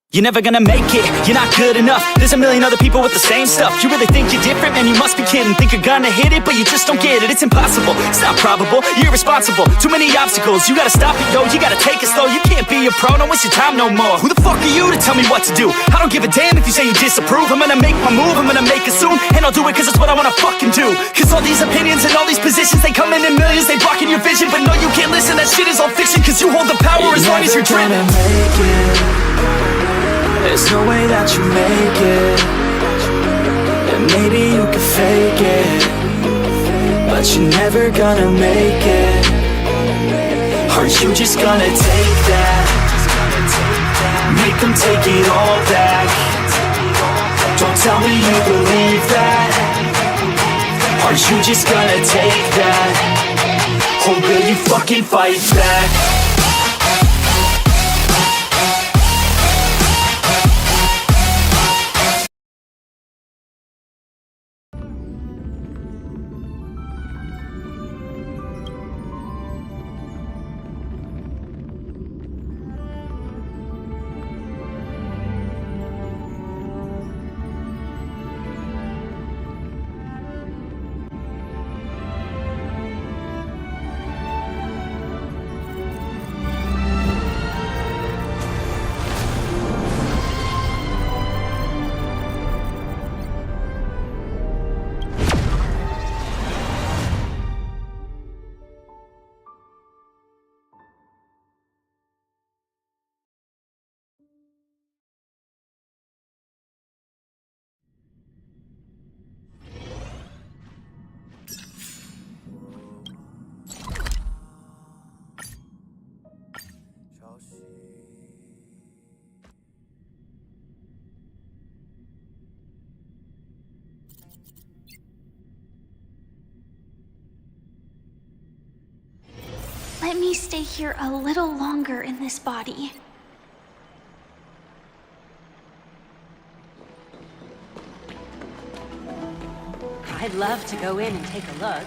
You're never gonna make it, you're not good enough. There's a million other people with the same stuff. You really think you're different? Man, you must be kidding. Think you're gonna hit it, but you just don't get it. It's impossible, it's not probable, you're irresponsible. Too many obstacles, you gotta stop it, yo. You gotta take it slow, you can't be a pro. Don't waste your time no more. Who the fuck are you to tell me what to do? I don't give a damn if you say you disapprove. I'm gonna make my move, I'm gonna make it soon. And I'll do it cause it's what I wanna fucking do. Cause all these opinions and all these positions, they come in millions, they blocking your vision. But no, you can't listen, that shit is all fiction. Cause you hold the power as long as you're driven. There's no way that you make it. And maybe you can fake it, but you're never gonna make it. Are you just gonna take that? Make them take it all back. Don't tell me you believe that. Are you just gonna take that? Or will you fucking fight back? Let me stay here a little longer in this body. I'd love to go in and take a look.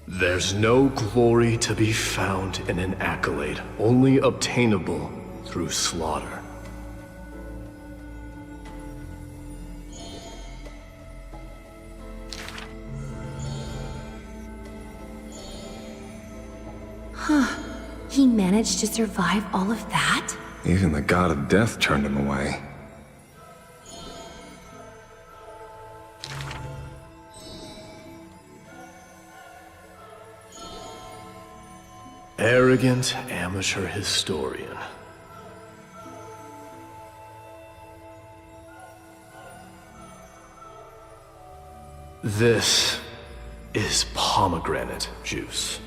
There's no glory to be found in an accolade, only obtainable through slaughter. He managed to survive all of that? Even the god of death turned him away. Arrogant amateur historian. This is pomegranate juice.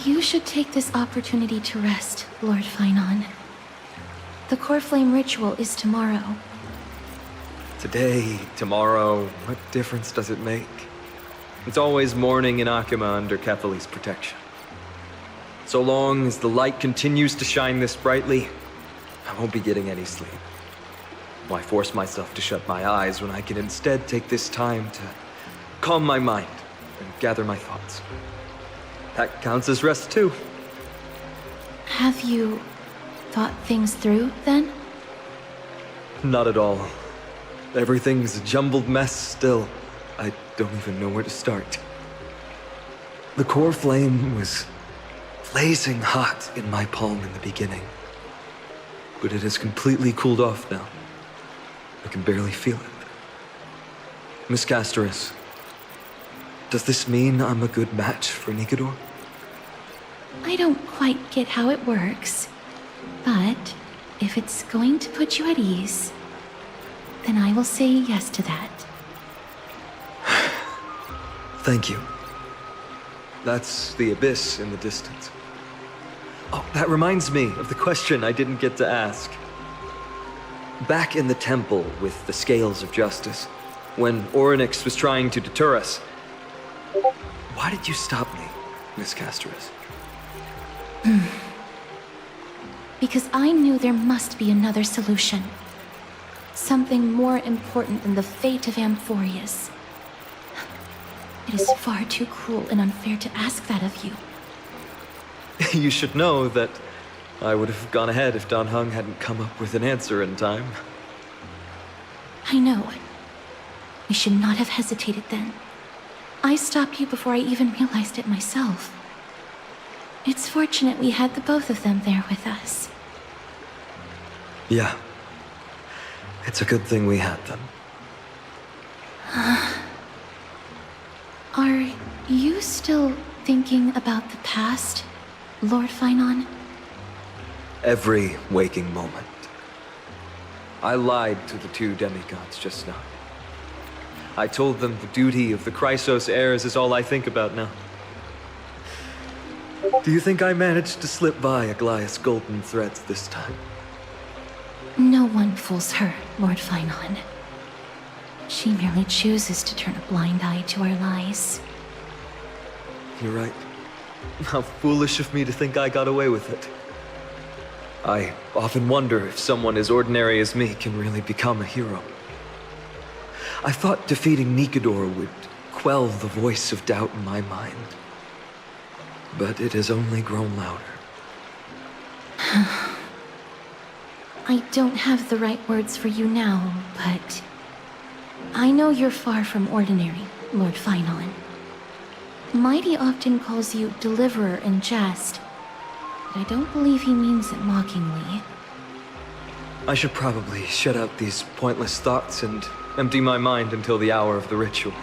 You should take this opportunity to rest, Lord Finon. The core flame ritual is tomorrow. Today, tomorrow, what difference does it make? It's always morning in Akima under Kethely's protection. So long as the light continues to shine this brightly, I won't be getting any sleep. Why force myself to shut my eyes when I can instead take this time to calm my mind and gather my thoughts? That counts as rest too. Have you thought things through, then? Not at all. Everything's a jumbled mess still. I don't even know where to start. The core flame was blazing hot in my palm in the beginning. But it has completely cooled off now. I can barely feel it. Miss Castoris, does this mean I'm a good match for Nikador? I don't quite get how it works, but if it's going to put you at ease, then I will say yes to that. Thank you. That's the abyss in the distance. Oh, that reminds me of the question I didn't get to ask. Back in the temple with the scales of justice, when Orynyx was trying to deter us, why did you stop me, Miss Castoris? Because I knew there must be another solution. Something more important than the fate of Amphorius. It is far too cruel and unfair to ask that of you. You should know that I would have gone ahead if Dan Heng hadn't come up with an answer in time. I know. We should not have hesitated then. I stopped you before I even realized it myself. It's fortunate we had the both of them there with us. Yeah. It's a good thing we had them. Are you still thinking about the past, Lord Finon? Every waking moment. I lied to the two demigods just now. I told them the duty of the Chrysos heirs is all I think about now. Do you think I managed to slip by Aglaïa's golden threads this time? No one fools her, Lord Finon. She merely chooses to turn a blind eye to our lies. You're right. How foolish of me to think I got away with it. I often wonder if someone as ordinary as me can really become a hero. I thought defeating Nikador would quell the voice of doubt in my mind. But it has only grown louder. I don't have the right words for you now, but I know you're far from ordinary, Lord Finon. Mighty often calls you Deliverer in jest, but I don't believe he means it mockingly. I should probably shut out these pointless thoughts and empty my mind until the hour of the ritual.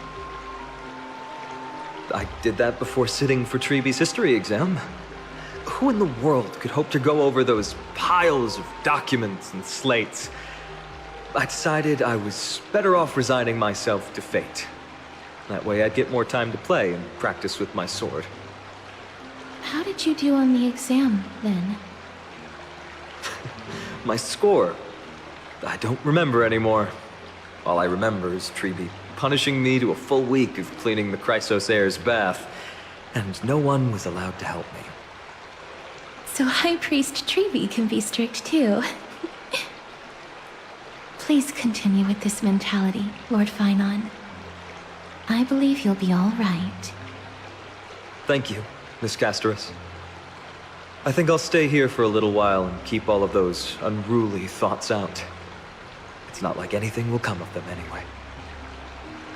I did that before sitting for Treeby's history exam. Who in the world could hope to go over those piles of documents and slates? I decided I was better off resigning myself to fate. That way I'd get more time to play and practice with my sword. How did you do on the exam, then? My score? I don't remember anymore. All I remember is Treeby punishing me to a full week of cleaning the Chrysos heir's bath, and no one was allowed to help me. So High Priest Treeby can be strict too. Please continue with this mentality, Lord Finon. I believe you'll be all right. Thank you, Miss Castoris. I think I'll stay here for a little while and keep all of those unruly thoughts out. It's not like anything will come of them anyway.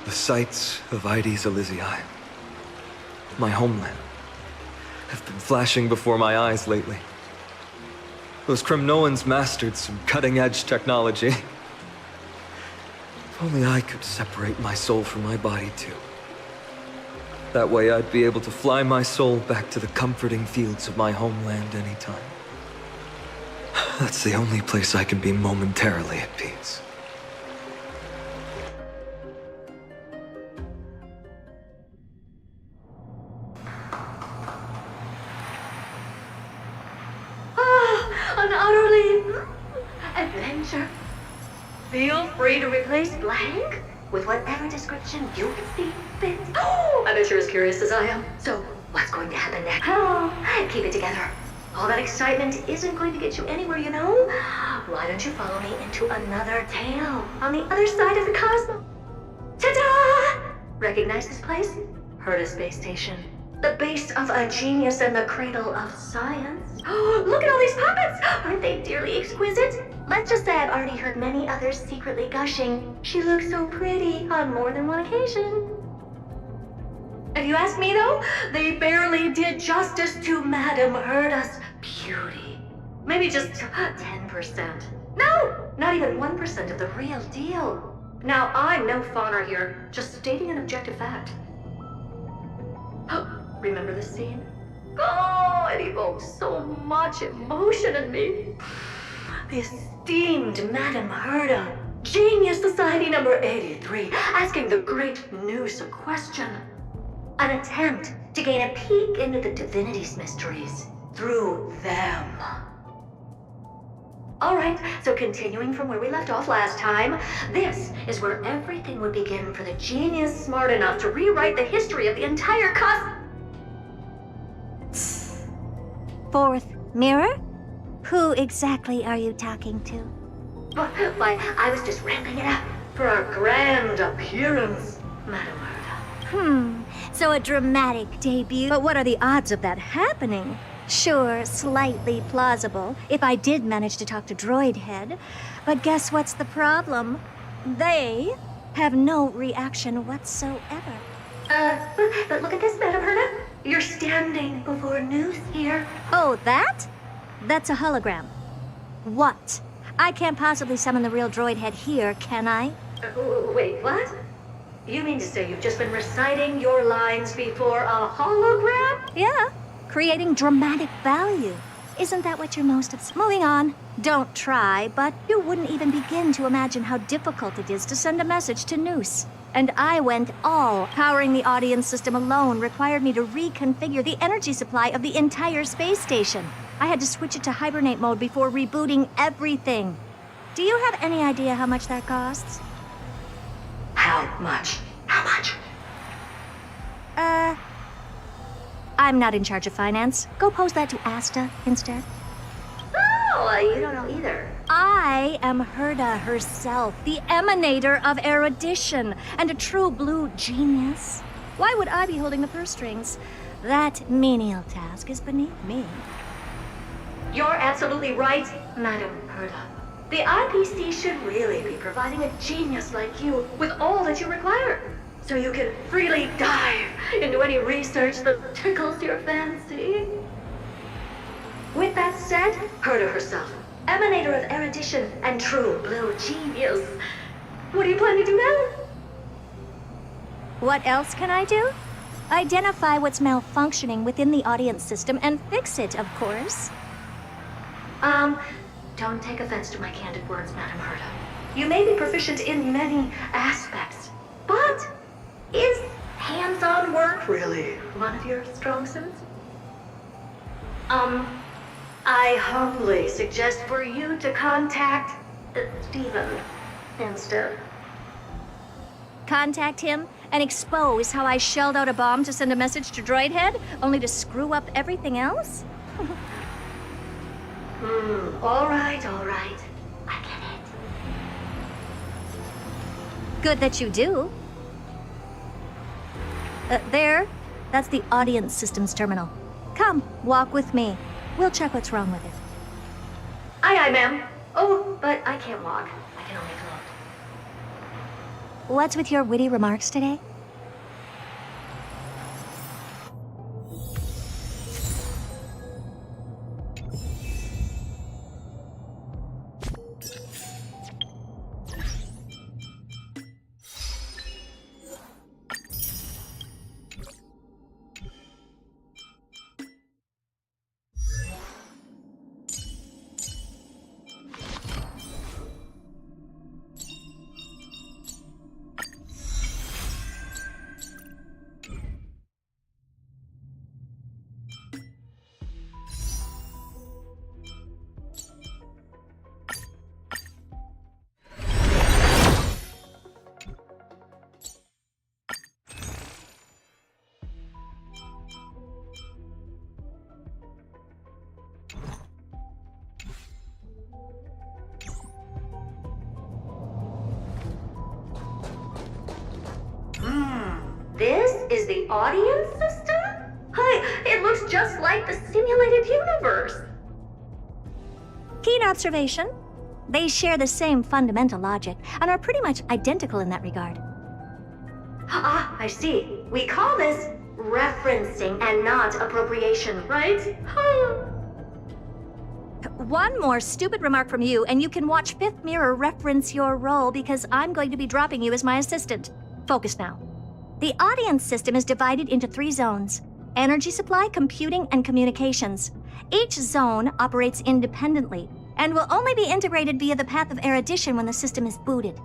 The sights of Ides Elysiae, my homeland, have been flashing before my eyes lately. Those Kremnoans mastered some cutting-edge technology. If only I could separate my soul from my body too. That way I'd be able to fly my soul back to the comforting fields of my homeland anytime. That's the only place I can be momentarily at peace. adventure. Feel free to replace blank with whatever description you see fit. Oh, I bet you're as curious as I am. So, what's going to happen next? Oh, keep it together. All that excitement isn't going to get you anywhere, you know? Why don't you follow me into another tale on the other side of the cosmos? Ta-da! Recognize this place? Herta Space Station. The base of a genius and the cradle of science. Oh, look at all these puppets! Aren't they dearly exquisite? Let's just say I've already heard many others secretly gushing. She looks so pretty on more than one occasion. If you ask me though, they barely did justice to Madame Herta's beauty. Maybe just 10%. No, not even 1% of the real deal. Now, I'm no fawner here, just stating an objective fact. Remember this scene? Oh, it evokes so much emotion in me. The esteemed Madame Herta, Genius Society number 83, asking the great Noose a question. An attempt to gain a peek into the divinity's mysteries through them. Alright, so continuing from where we left off last time, this is where everything would begin for the genius smart enough to rewrite the history of the entire Fourth mirror? Who exactly are you talking to? Why, I was just ramping it up for our grand appearance, Madame Herta. So a dramatic debut. But what are the odds of that happening? Sure, slightly plausible, if I did manage to talk to Droid Head. But guess what's the problem? They have no reaction whatsoever. But look at this, Madame Herta. You're standing before Noose here. Oh, that? That's a hologram. What? I can't possibly summon the real Droid Head here, can I? Wait, what? You mean to say you've just been reciting your lines before a hologram? Yeah, creating dramatic value. Isn't that what you're most obsessed? Moving on. Don't try, but you wouldn't even begin to imagine how difficult it is to send a message to Noose. And I went all. Powering the audience system alone required me to reconfigure the energy supply of the entire space station. I had to switch it to hibernate mode before rebooting everything. Do you have any idea how much that costs? How much? How much? I'm not in charge of finance. Go pose that to Asta instead. Oh, you don't know either. I am Herta herself, the emanator of erudition, and a true blue genius. Why would I be holding the purse strings? That menial task is beneath me. You're absolutely right, Madame Herta. The IPC should really be providing a genius like you with all that you require, so you can freely dive into any research that tickles your fancy. With that said, Herta herself, emanator of erudition and true blue genius. What do you plan to do now? What else can I do? Identify what's malfunctioning within the audience system and fix it, of course. Don't take offense to my candid words, Madame Herta. You may be proficient in many aspects, but is hands-on work really one of your strong suits? I humbly suggest for you to contact Steven instead. Contact him and expose how I shelled out a bomb to send a message to Droid Head, only to screw up everything else? All right. I get it. Good that you do. There. That's the audience systems terminal. Come, walk with me. We'll check what's wrong with it. Aye, ma'am. Oh, but I can't walk. I can only float. What's with your witty remarks today? is the audience system? Hi, it looks just like the simulated universe. Keen observation. They share the same fundamental logic and are pretty much identical in that regard. Ah, I see. We call this referencing and not appropriation, right? One more stupid remark from you, and you can watch Fifth Mirror reference your role because I'm going to be dropping you as my assistant. Focus now. The audience system is divided into 3 zones: energy supply, computing, and communications. Each zone operates independently and will only be integrated via the path of erudition when the system is booted.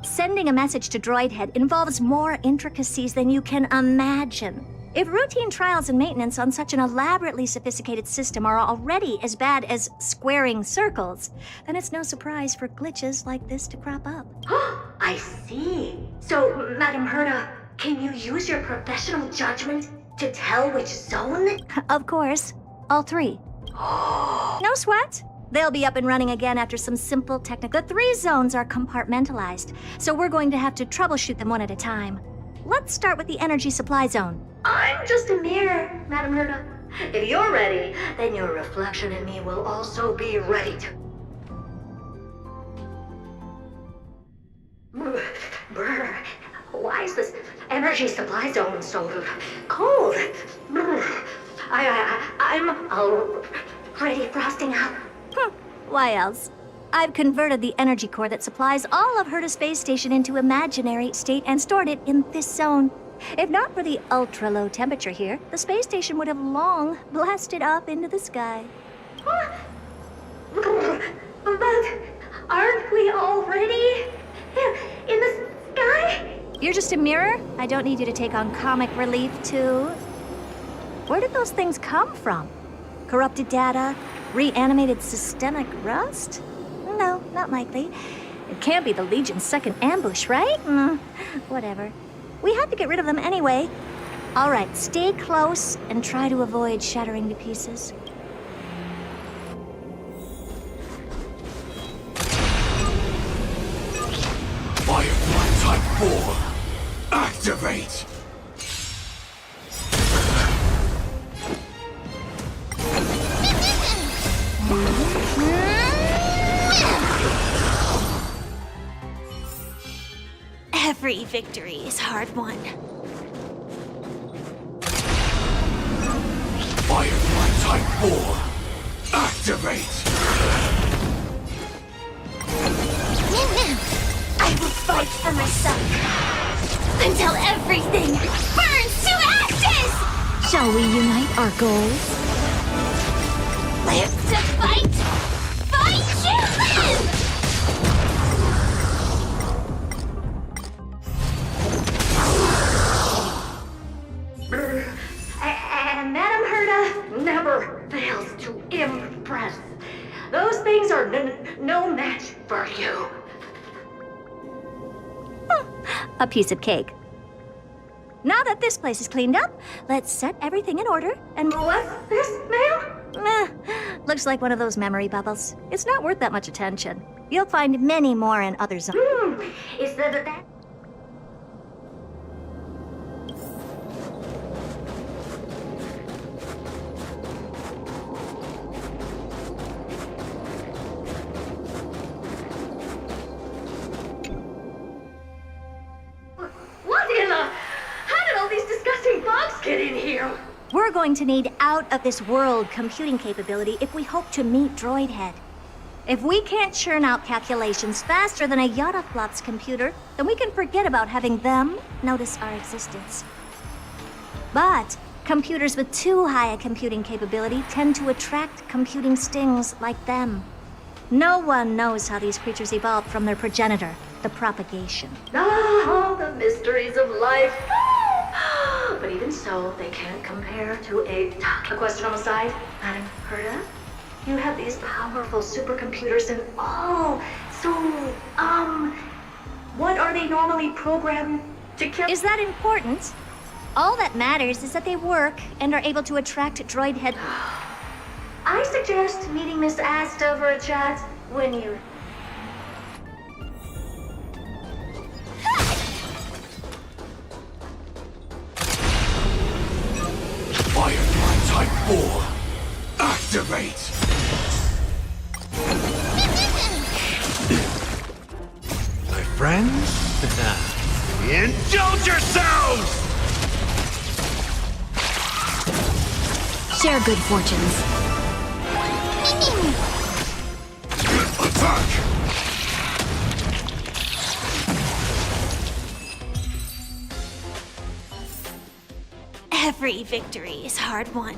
Sending a message to Droid Head involves more intricacies than you can imagine. If routine trials and maintenance on such an elaborately sophisticated system are already as bad as squaring circles, then it's no surprise for glitches like this to crop up. I see. So, Madam Herda, can you use your professional judgment to tell which zone? Of course, all 3. No sweat. They'll be up and running again after some simple technical. The 3 zones are compartmentalized, so we're going to have to troubleshoot them one at a time. Let's start with the energy supply zone. I'm just a mirror, Madam Herda. If you're ready, then your reflection in me will also be ready to... Brr, why is this energy supply zone so cold? I'm already frosting out. Why else? I've converted the energy core that supplies all of Herta Space Station into imaginary state and stored it in this zone. If not for the ultra-low temperature here, the space station would have long blasted up into the sky. But aren't we already in the sky? You're just a mirror? I don't need you to take on comic relief, too. Where did those things come from? Corrupted data? Reanimated systemic rust? No, not likely. It can't be the Legion's second ambush, right? Whatever. We have to get rid of them anyway. All right, stay close and try to avoid shattering to pieces. Firefly Type 4, activate! Every victory is hard won. Firefly Type 4, activate! I will fight for myself until everything burns to ashes! Shall we unite our goals? Live to fight! Fight to live! And Madam Herda never fails to impress. Those things are no match for you. A piece of cake. Now that this place is cleaned up, let's set everything in order and... What's this, ma'am? Looks like one of those memory bubbles. It's not worth that much attention. You'll find many more in other zones. Is that... Get in here! We're going to need out-of-this-world computing capability if we hope to meet Droid Head. If we can't churn out calculations faster than a Yottaflop's computer, then we can forget about having them notice our existence. But computers with too high a computing capability tend to attract computing stings like them. No one knows how these creatures evolved from their progenitor, the propagation. Ah, the mysteries of life. But even so, they can't compare to a question on the side. Madam Herda, you have these powerful supercomputers and all. So, what are they normally programmed to kill? Is that important? All that matters is that they work and are able to attract Droid Head. I suggest meeting Miss Asta for a chat when you... Type 4, activate! My friends? Indulge yourselves! Share good fortunes. Attack! Every victory is hard won.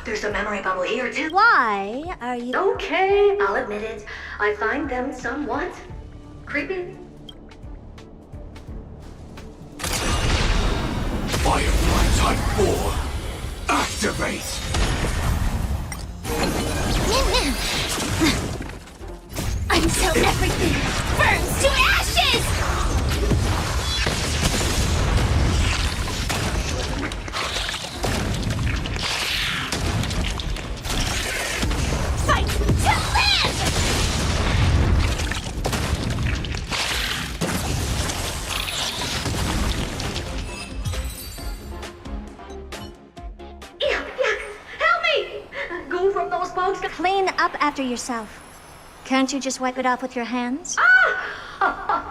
There's a memory bubble here, too. Why are you... Okay, I'll admit it. I find them somewhat creepy. Firefly Type 4, activate! Until everything burns to ashes! Fight to live! Yuck! Help me! Go from those bugs. Clean up after yourself. Can't you just wipe it off with your hands?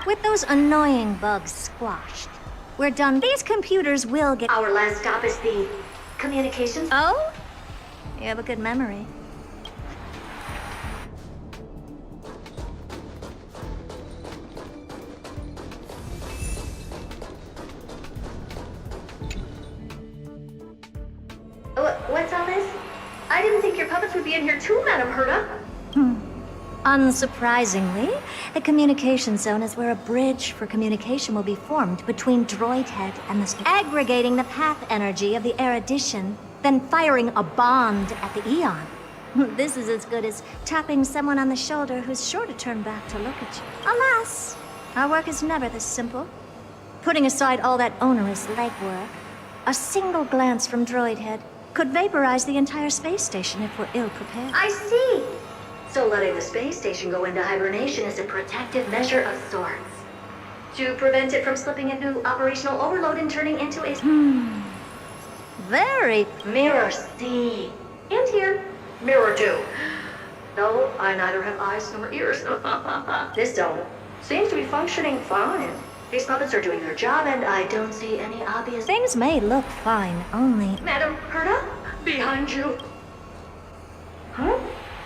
With those annoying bugs squashed, we're done. These computers will get... Our last stop is the communications. Oh? You have a good memory. What's all this? I didn't think your puppets would be in here too, Madam Herta. Unsurprisingly, the communication zone is where a bridge for communication will be formed between Droid Head and the aggregating the path energy of the erudition, then firing a bond at the Eon. This is as good as tapping someone on the shoulder who's sure to turn back to look at you. Alas, our work is never this simple. Putting aside all that onerous legwork, a single glance from Droid Head could vaporize the entire space station if we're ill prepared. I see. So letting the space station go into hibernation is a protective measure of sorts. To prevent it from slipping into operational overload and turning into a... Very... Mirror C. And here. Mirror 2. No, I neither have eyes nor ears. This zone seems to be functioning fine. These puppets are doing their job and I don't see any obvious... Things may look fine, only... Madam Herta? Behind you. Huh?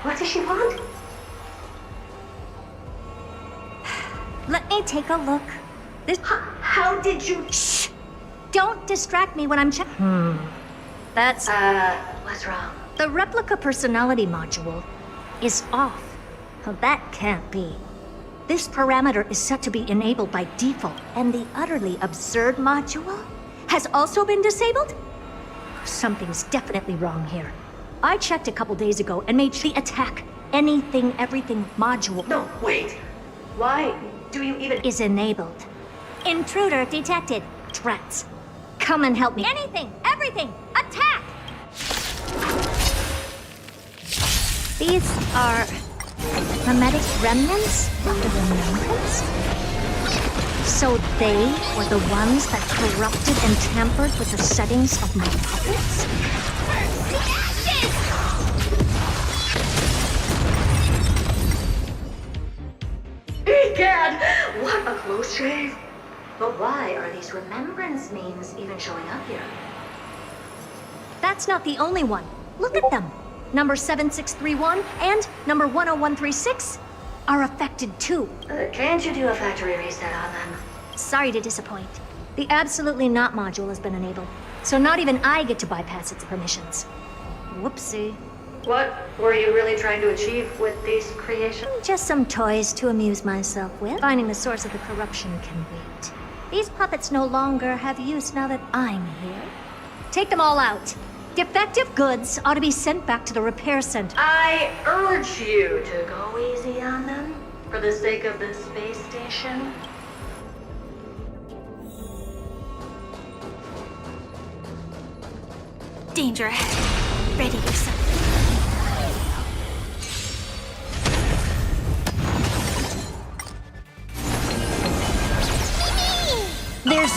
What does she want? Let me take a look. This... How did you... Shh! Don't distract me when I'm checking. That's... what's wrong? The replica personality module is off. Well, that can't be. This parameter is set to be enabled by default, and the utterly absurd module has also been disabled? Something's definitely wrong here. I checked a couple days ago and made the attack, anything, everything module... No, wait. Why do you even... ...is enabled. Intruder detected. Drats. Come and help me. Anything, everything, attack! These are... hermetic remnants of the remembrance? So they were the ones that corrupted and tampered with the settings of my puppets? Egad! What a close shave! But why are these remembrance memes even showing up here? That's not the only one. Look at them. Number 7631 and number 10136 are affected too. Can't you do a factory reset on them? Sorry to disappoint. The Absolutely Not module has been enabled, so not even I get to bypass its permissions. Whoopsie. What were you really trying to achieve with these creations? Just some toys to amuse myself with. Finding the source of the corruption can wait. These puppets no longer have use now that I'm here. Take them all out. Defective goods ought to be sent back to the repair center. I urge you to go easy on them for the sake of the space station. Danger ahead. Ready yourself.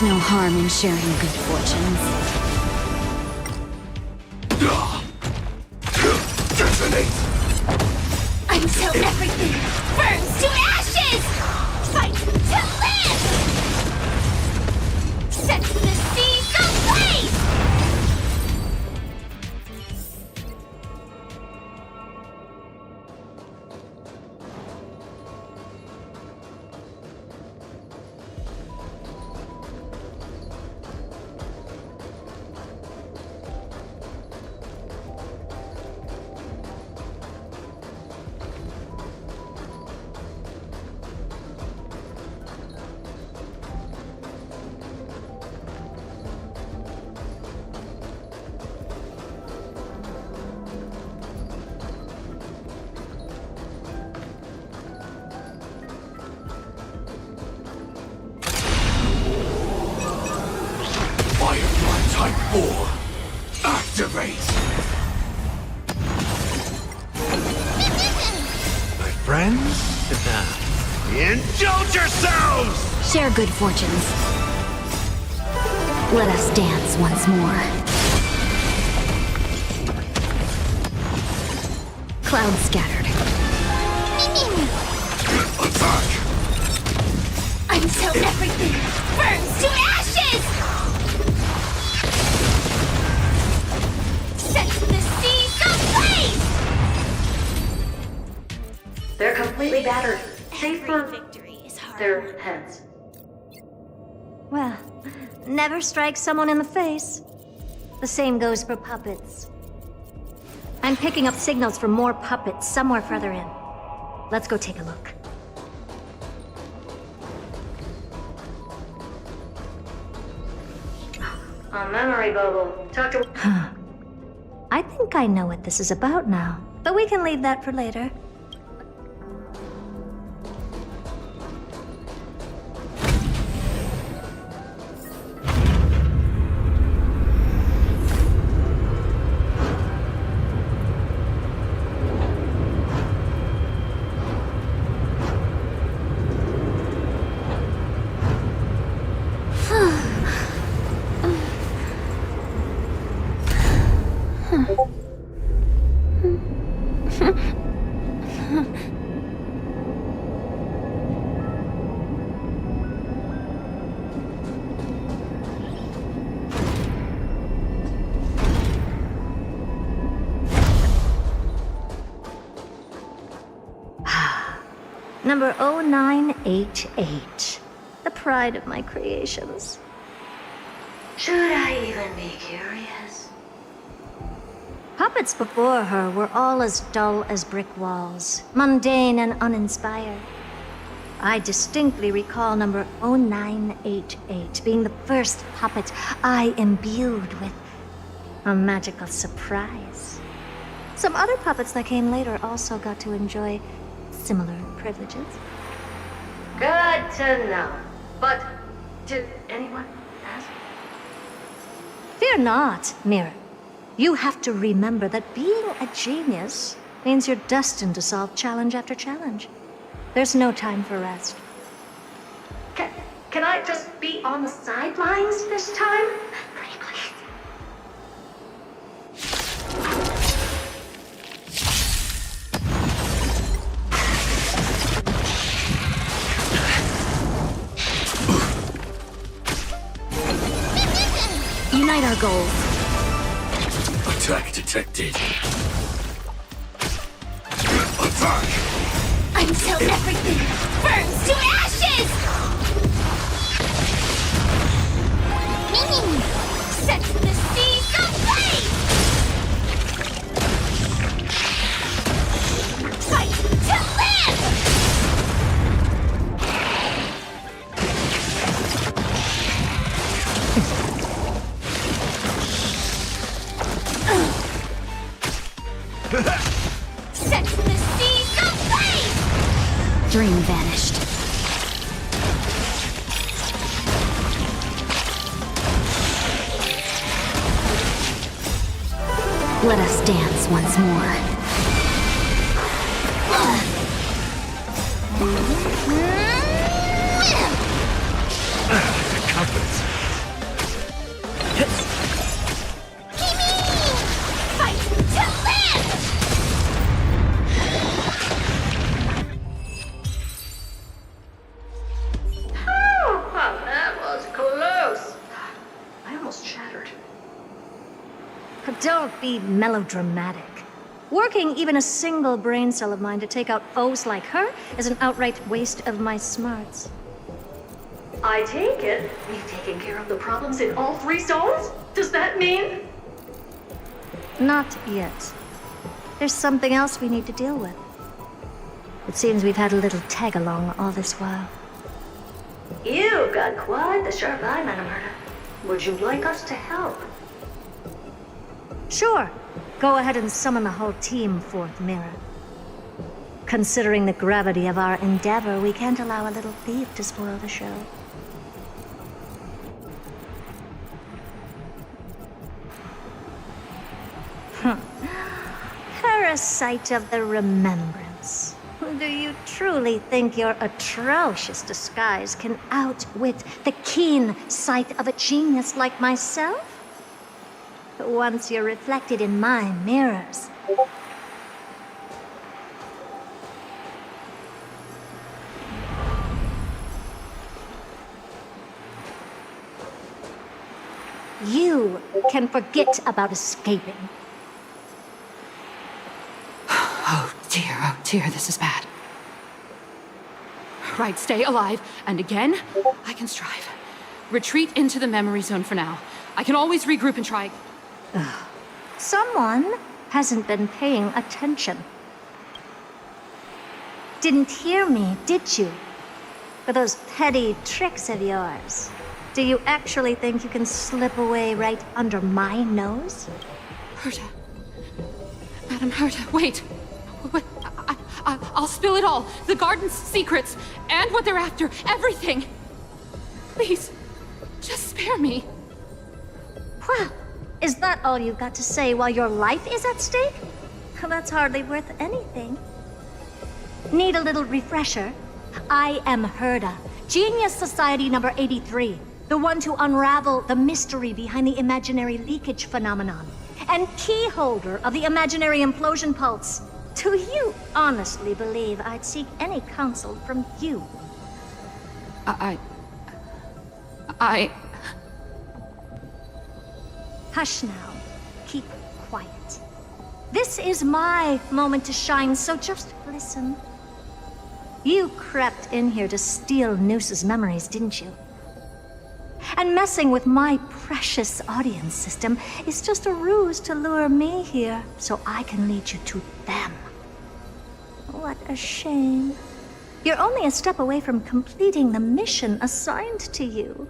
There's no harm in sharing good fortunes. Detonate! Until everything burns to ashes! Fight to live! Set the seas ablaze! Firefly Type 4. Activate! My friends? Indulge yourselves! Share good fortunes. Let us dance once more. Clouds scattered. Attack! Until everything burns to ashes! Set the seas ablaze! They're completely battered. Save for their heads. Well, never strike someone in the face. The same goes for puppets. I'm picking up signals from more puppets somewhere further in. Let's go take a look. A memory bubble. Talk to... I think I know what this is about now, but we can leave that for later. Number 0988. The pride of my creations. Should I even be curious? Puppets before her were all as dull as brick walls, mundane and uninspired. I distinctly recall number 0988 being the first puppet I imbued with a magical surprise. Some other puppets that came later also got to enjoy similar privileges. Good to know. But did anyone ask? Fear not, Mirror. You have to remember that being a genius means you're destined to solve challenge after challenge. There's no time for rest. Can I just be on the sidelines this time? Pretty please. Unite our goals. Attack detected. Attack! Until everything burns to ashes! Set the seas ablaze! Fight to live! Set the seas ablaze! Dream vanished. Let us dance once more. Confidence. Don't be melodramatic. Working even a single brain cell of mine to take out foes like her is an outright waste of my smarts. I take it we've taken care of the problems in all 3 zones? Does that mean? Not yet. There's something else we need to deal with. It seems we've had a little tag-along all this while. You've got quite the sharp eye, Madam Herta. Would you like us to help? Sure. Go ahead and summon the whole team, Fourth Mirror. Considering the gravity of our endeavor, we can't allow a little thief to spoil the show. Parasite of the Remembrance. Do you truly think your atrocious disguise can outwit the keen sight of a genius like myself? Once you're reflected in my mirrors. You can forget about escaping. Oh dear, this is bad. Right, stay alive, and again, I can strive. Retreat into the memory zone for now. I can always regroup and try. Someone hasn't been paying attention. Didn't hear me, did you? For those petty tricks of yours. Do you actually think you can slip away right under my nose? Herta. Madam Herta, wait. I'll spill it all. The garden's secrets, and what they're after. Everything. Please, just spare me. Well, is that all you've got to say while your life is at stake? That's hardly worth anything. Need a little refresher? I am Herta, Genius Society number 83, the one to unravel the mystery behind the imaginary leakage phenomenon, and key holder of the imaginary implosion pulse. Do you honestly believe I'd seek any counsel from you? Hush now. Keep quiet. This is my moment to shine, so just listen. You crept in here to steal Noose's memories, didn't you? And messing with my precious audience system is just a ruse to lure me here so I can lead you to them. What a shame. You're only a step away from completing the mission assigned to you.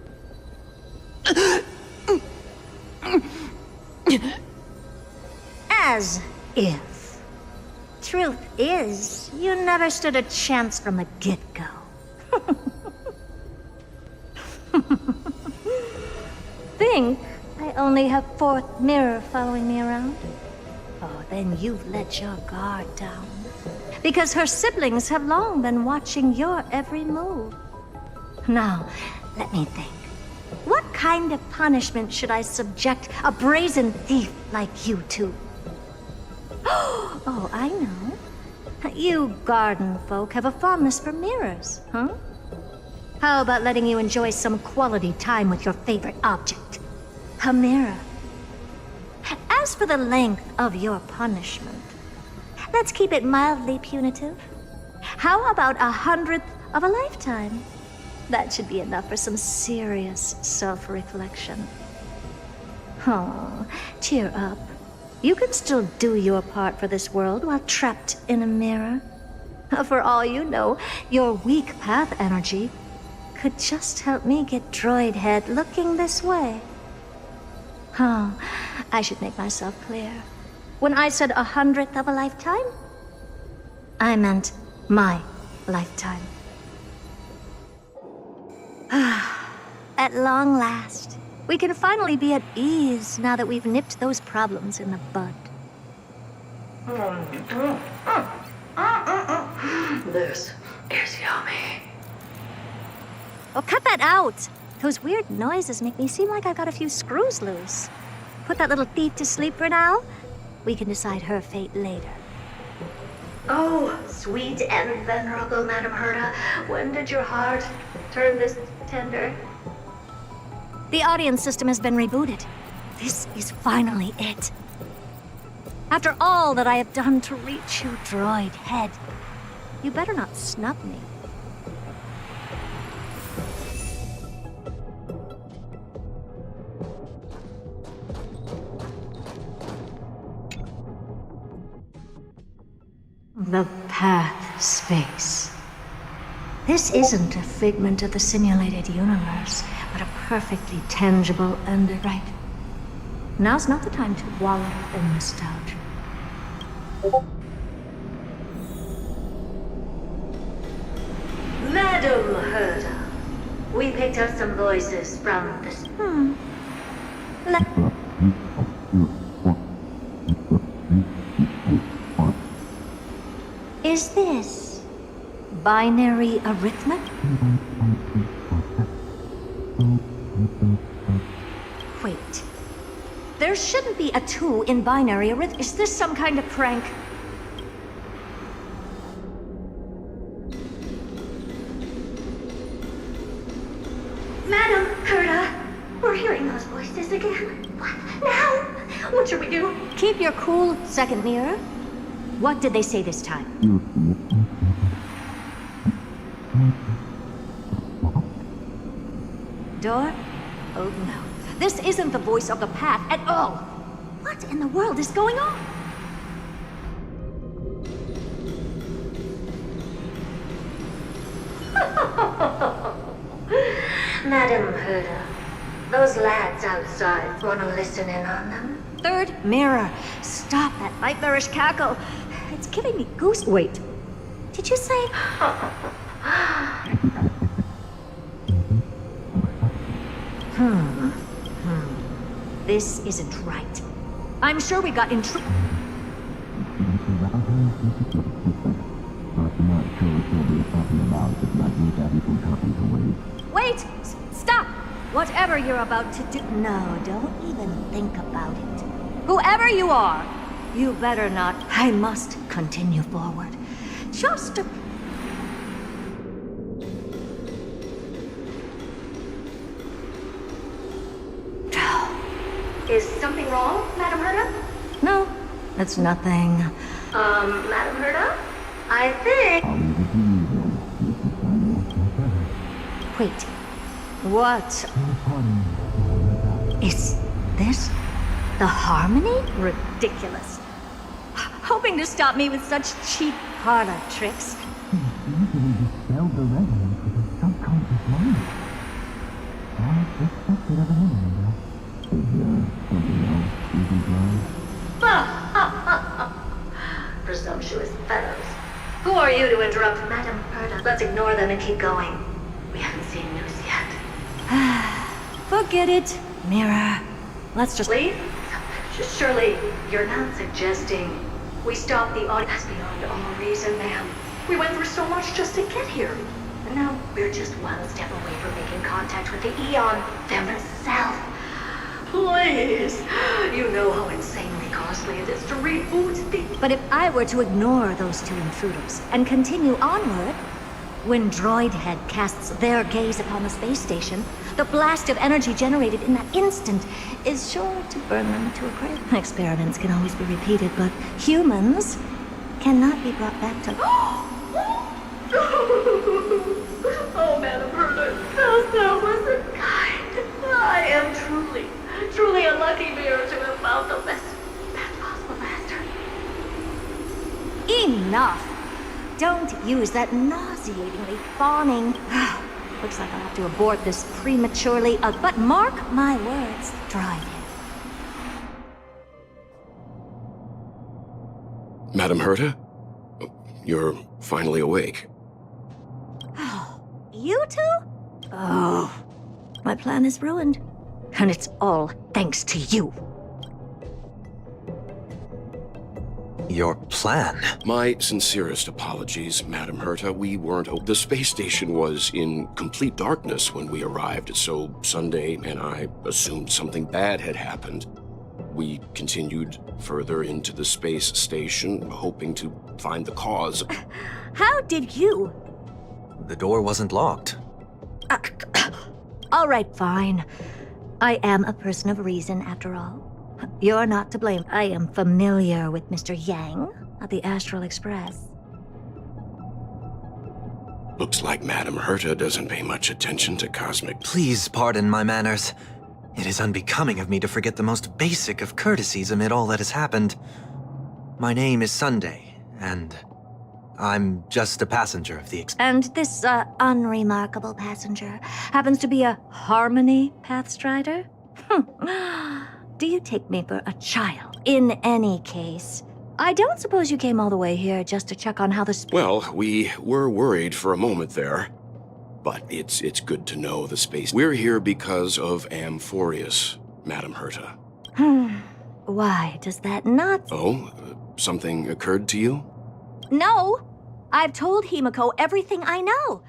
As if. Truth is, you never stood a chance from the get-go. Think I only have Fourth Mirror following me around? Oh, then you've let your guard down. Because her siblings have long been watching your every move. Now, let me think. What kind of punishment should I subject a brazen thief like you to? Oh, I know. You garden folk have a fondness for mirrors, huh? How about letting you enjoy some quality time with your favorite object? A mirror. As for the length of your punishment, let's keep it mildly punitive. How about 100th of a lifetime? That should be enough for some serious self-reflection. Oh, cheer up. You can still do your part for this world while trapped in a mirror. For all you know, your weak path energy could just help me get droid head looking this way. Oh, I should make myself clear. When I said 100th of a lifetime, I meant my lifetime. At long last, we can finally be at ease now that we've nipped those problems in the bud. This is yummy. Oh, cut that out! Those weird noises make me seem like I've got a few screws loose. Put that little thief to sleep for now. We can decide her fate later. Oh, sweet and venerable Madam Herta, when did your heart turn this tender? The audience system has been rebooted. This is finally it. After all that I have done to reach you, droid head, you better not snub me. The path space. This isn't a figment of the simulated universe, but a perfectly tangible and right. Now's not the time to wallow in nostalgia. Madam Herda, we picked up some voices from this. Is this binary arithmetic? Wait. There shouldn't be a 2 in binary arithmetic. Is this some kind of prank? Madam Herda, we're hearing those voices again. What now? What should we do? Keep your cool, second mirror. What did they say this time? Door? Oh no. This isn't the voice of the path at all. What in the world is going on? Madam Herda, those lads outside want to listen in on them? Third mirror. Stop that nightmarish cackle. It's giving me goose. Wait. Did you say? This isn't right. I'm sure we got in trouble. Wait! Stop! Whatever you're about to do. No, don't even think about it. Whoever you are, you better not. I must continue forward. Just a. Is something wrong, Madam Herda? No, it's nothing. Madam Herda? I think... Wait. What? Is this the harmony? Ridiculous. Hoping to stop me with such cheap parlor tricks. Presumptuous fellows. Who are you to interrupt Madam Herda? Let's ignore them and keep going. We haven't seen news yet. Forget it, Mirror. Let's just leave? Surely, you're not suggesting we stop the audio. That's beyond all reason, ma'am. We went through so much just to get here. And now we're just one step away from making contact with the Eon themselves. Please! You know how insanely costly it is to reboot the... But if I were to ignore those two intruders and continue onward, when Droid Head casts their gaze upon the space station, the blast of energy generated in that instant is sure to burn them to a crisp. Experiments can always be repeated, but humans cannot be brought back to... Oh, Madam Herda, that wasn't kind. I am truly a lucky mirror to have found the best possible master. Enough! Don't use that nauseatingly fawning... Looks like I'll have to abort this prematurely, but mark my words, Droid. Madam Herda? You're finally awake. You two? Oh, my plan is ruined. And it's all thanks to you. Your plan? My sincerest apologies, Madam Herta. We weren't... The space station was in complete darkness when we arrived, so Sunday and I assumed something bad had happened. We continued further into the space station, hoping to find the cause. How did you? The door wasn't locked. All right, fine. I am a person of reason, after all. You're not to blame. I am familiar with Mr. Yang of the Astral Express. Looks like Madame Herta doesn't pay much attention to cosmic... Please pardon my manners. It is unbecoming of me to forget the most basic of courtesies amid all that has happened. My name is Sunday, and I'm just a passenger of the And this, unremarkable passenger happens to be a Harmony Pathstrider? Do you take me for a child? In any case, I don't suppose you came all the way here just to check on how the... Well, we were worried for a moment there. But it's good to know the space. We're here because of Amphorius, Madame Herta. Why does that not... Oh? Something occurred to you? No! I've told Himiko everything I know.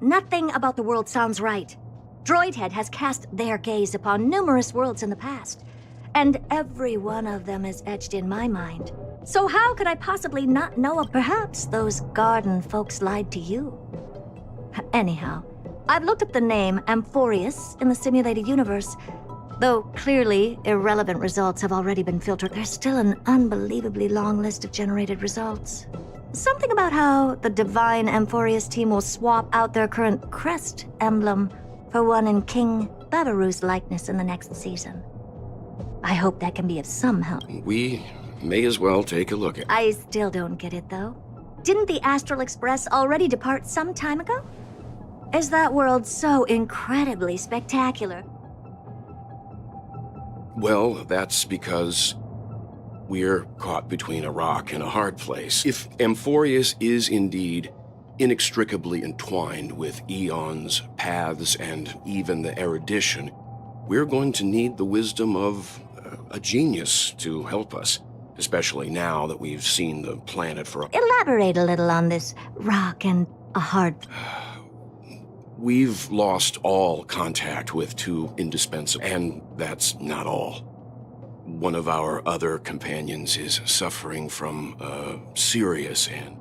Nothing about the world sounds right. Droidhead has cast their gaze upon numerous worlds in the past, and every one of them is etched in my mind. So how could I possibly not know of... Perhaps those garden folks lied to you. Anyhow, I've looked up the name Amphorius in the simulated universe. Though clearly irrelevant results have already been filtered, there's still an unbelievably long list of generated results. Something about how the Divine Amphorius team will swap out their current crest emblem for one in King Babaru's likeness in the next season. I hope that can be of some help. We may as well take a look at... I still don't get it, though. Didn't the Astral Express already depart some time ago? Is that world so incredibly spectacular? Well, that's because we're caught between a rock and a hard place. If Amphorius is indeed inextricably entwined with eons, paths, and even the erudition, we're going to need the wisdom of a genius to help us, especially now that we've seen the planet for... Elaborate a little on this rock and a hard... We've lost all contact with two indispensable, and that's not all. One of our other companions is suffering from a serious and...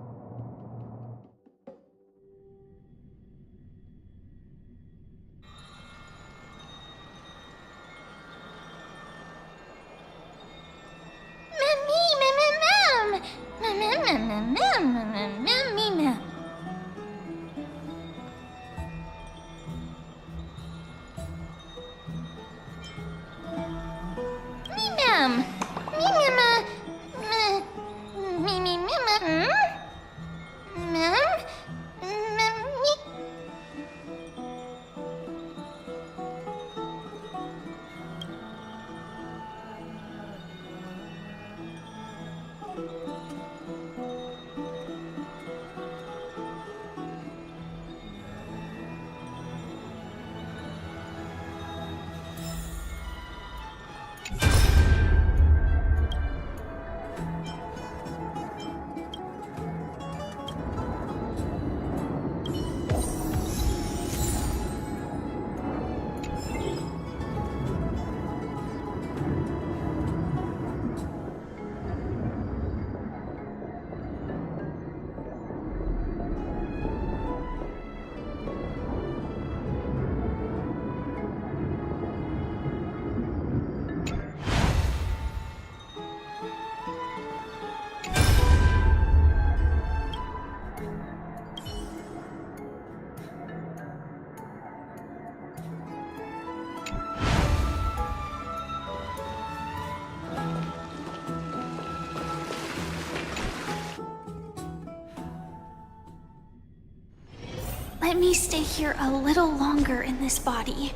Let me stay here a little longer in this body.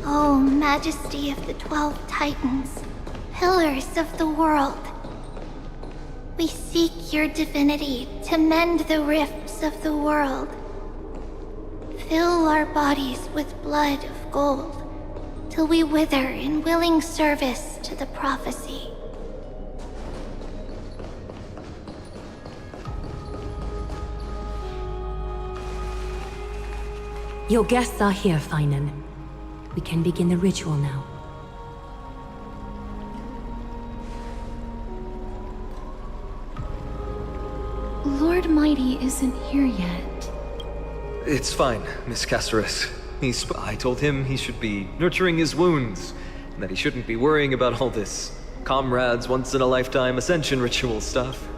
Oh, Majesty of the 12 Titans, pillars of the world. We seek your divinity to mend the rifts of the world. Fill our bodies with blood of gold, till we wither in willing service to the prophecy. Your guests are here, Finan. We can begin the ritual now. Lord Lord Mighty isn't here yet. It's fine, Miss Caceres. I told him he should be nurturing his wounds, and that he shouldn't be worrying about all this comrades once-in-a-lifetime ascension ritual stuff.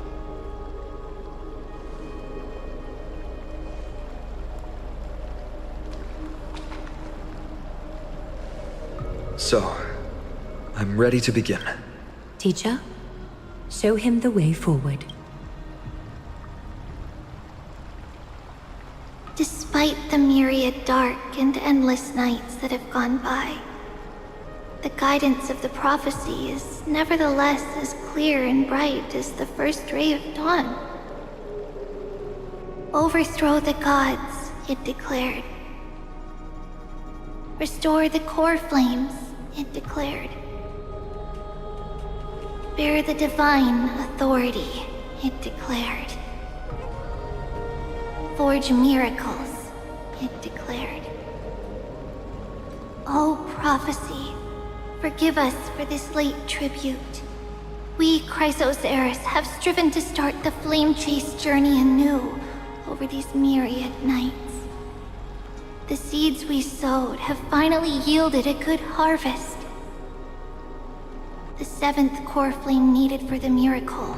So, I'm ready to begin. Teacher, show him the way forward. Despite the myriad dark and endless nights that have gone by, the guidance of the prophecy is nevertheless as clear and bright as the first ray of dawn. Overthrow the gods, it declared. Restore the core flames, it declared. Bear the divine authority, it declared. Forge miracles, it declared. O prophecy, forgive us for this late tribute. We, Chrysos Eris, have striven to start the flame chase journey anew over these myriad nights. The seeds we sowed have finally yielded a good harvest. The seventh core flame needed for the miracle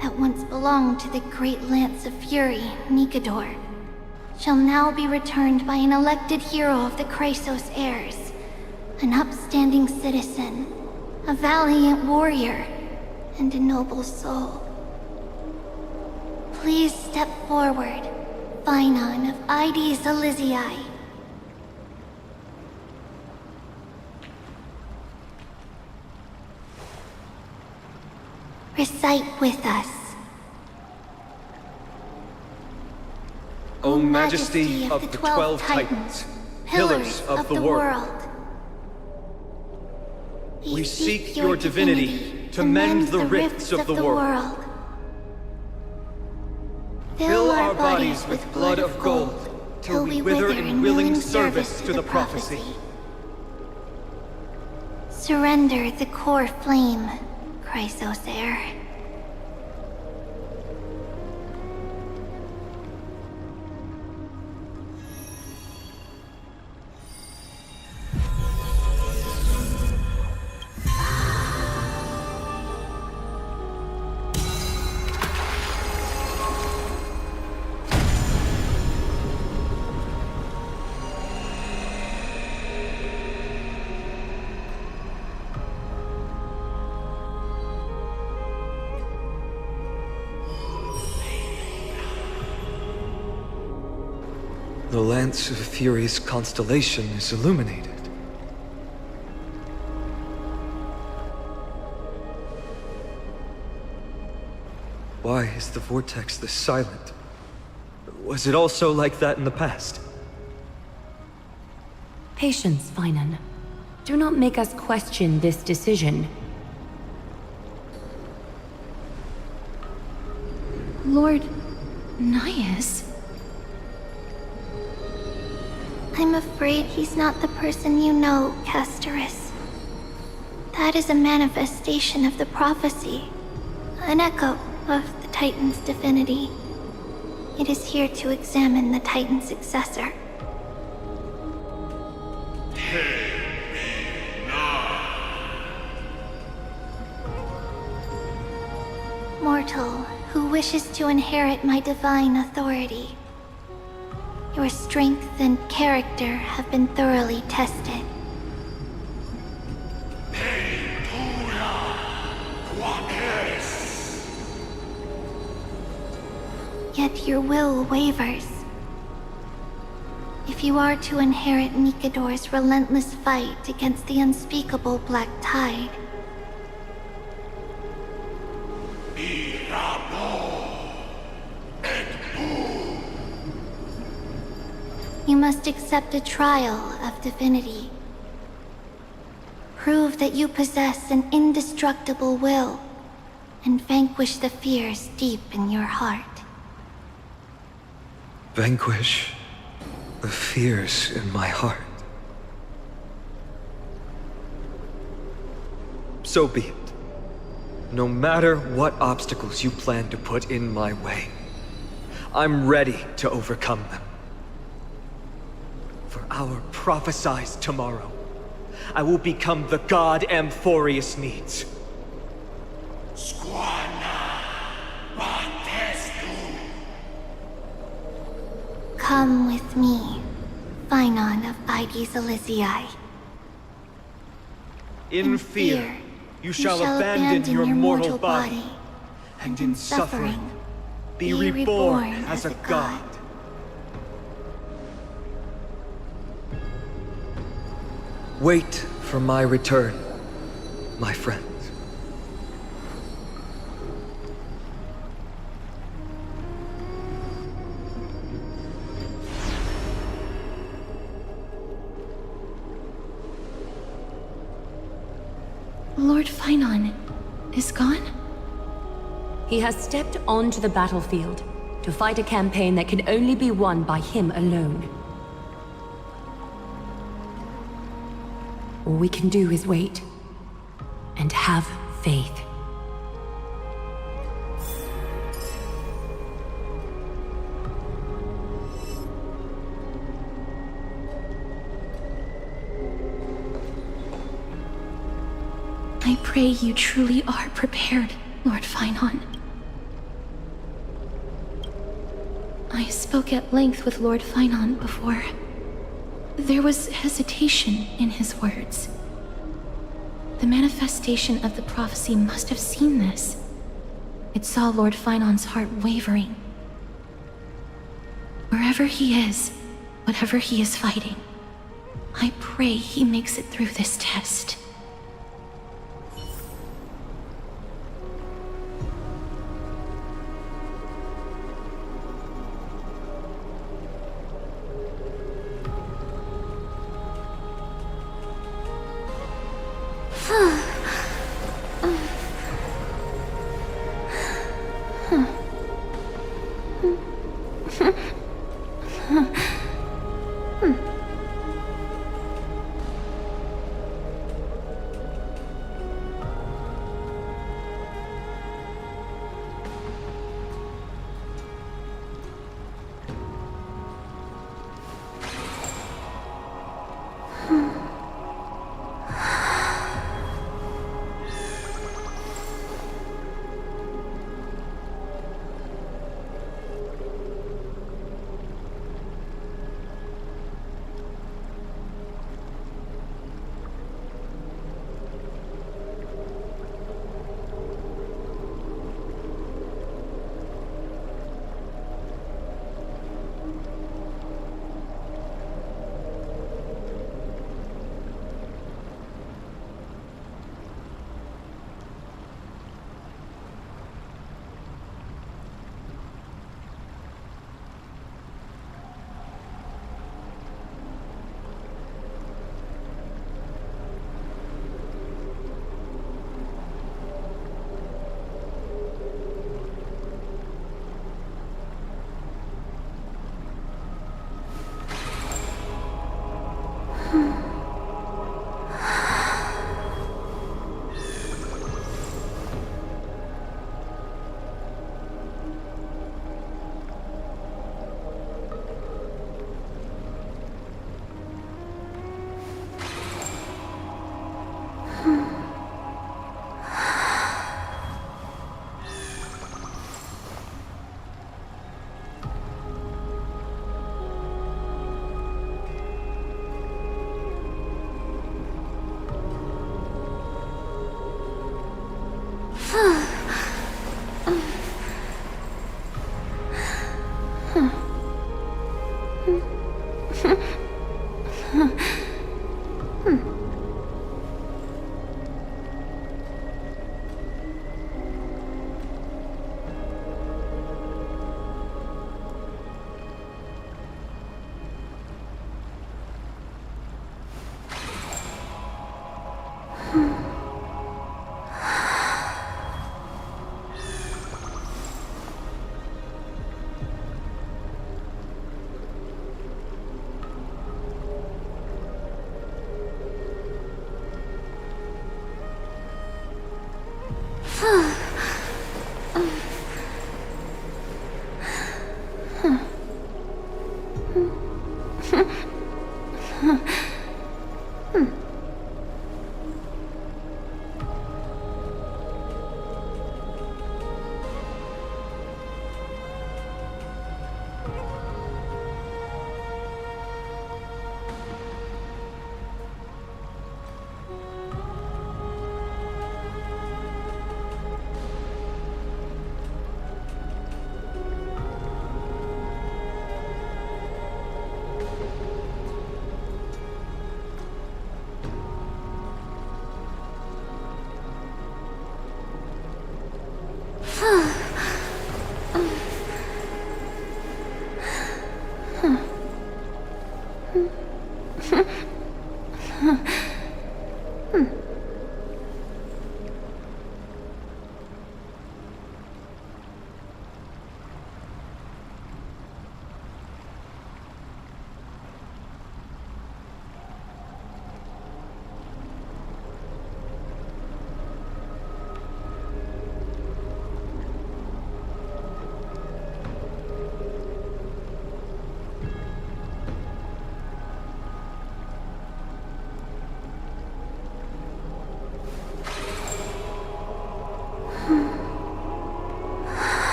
that once belonged to the great Lance of Fury, Nikador, shall now be returned by an elected hero of the Chrysos heirs, an upstanding citizen, a valiant warrior, and a noble soul. Please step forward, Phainon of Ides Elysiae. Recite with us. O Majesty of the 12 Titans, pillars of the world, we seek your divinity to mend the rifts of the world. Fill our bodies with blood of gold, till we wither in willing service to the prophecy. Surrender the core flame, Chrysos heir. The Lance of Fury's constellation is illuminated. Why is the vortex this silent? Was it also like that in the past? Patience, Phainon. Do not make us question this decision. Lord Naius? I'm afraid he's not the person you know, Castoris. That is a manifestation of the prophecy, an echo of the Titan's divinity. It is here to examine the Titan's successor. Mortal who wishes to inherit my divine authority. Your strength and character have been thoroughly tested. Yet your will wavers. If you are to inherit Nikador's relentless fight against the unspeakable Black Tide, you must accept a trial of divinity. Prove that you possess an indestructible will, and vanquish the fears deep in your heart. Vanquish the fears in my heart. So be it. No matter what obstacles you plan to put in my way, I'm ready to overcome them. For our prophesied tomorrow, I will become the god Amphorius needs. Come with me, Phynon of Ides Elysiae. In fear, you shall abandon your mortal body, and in suffering, be reborn as a god. Wait for my return, my friends. Lord Phynon is gone? He has stepped onto the battlefield to fight a campaign that can only be won by him alone. All we can do is wait and have faith. I pray you truly are prepared, Lord Phynon. I spoke at length with Lord Phynon before. There was hesitation in his words. The manifestation of the prophecy must have seen this. It saw Lord Phynon's heart wavering. Wherever he is, whatever he is fighting, I pray he makes it through this test.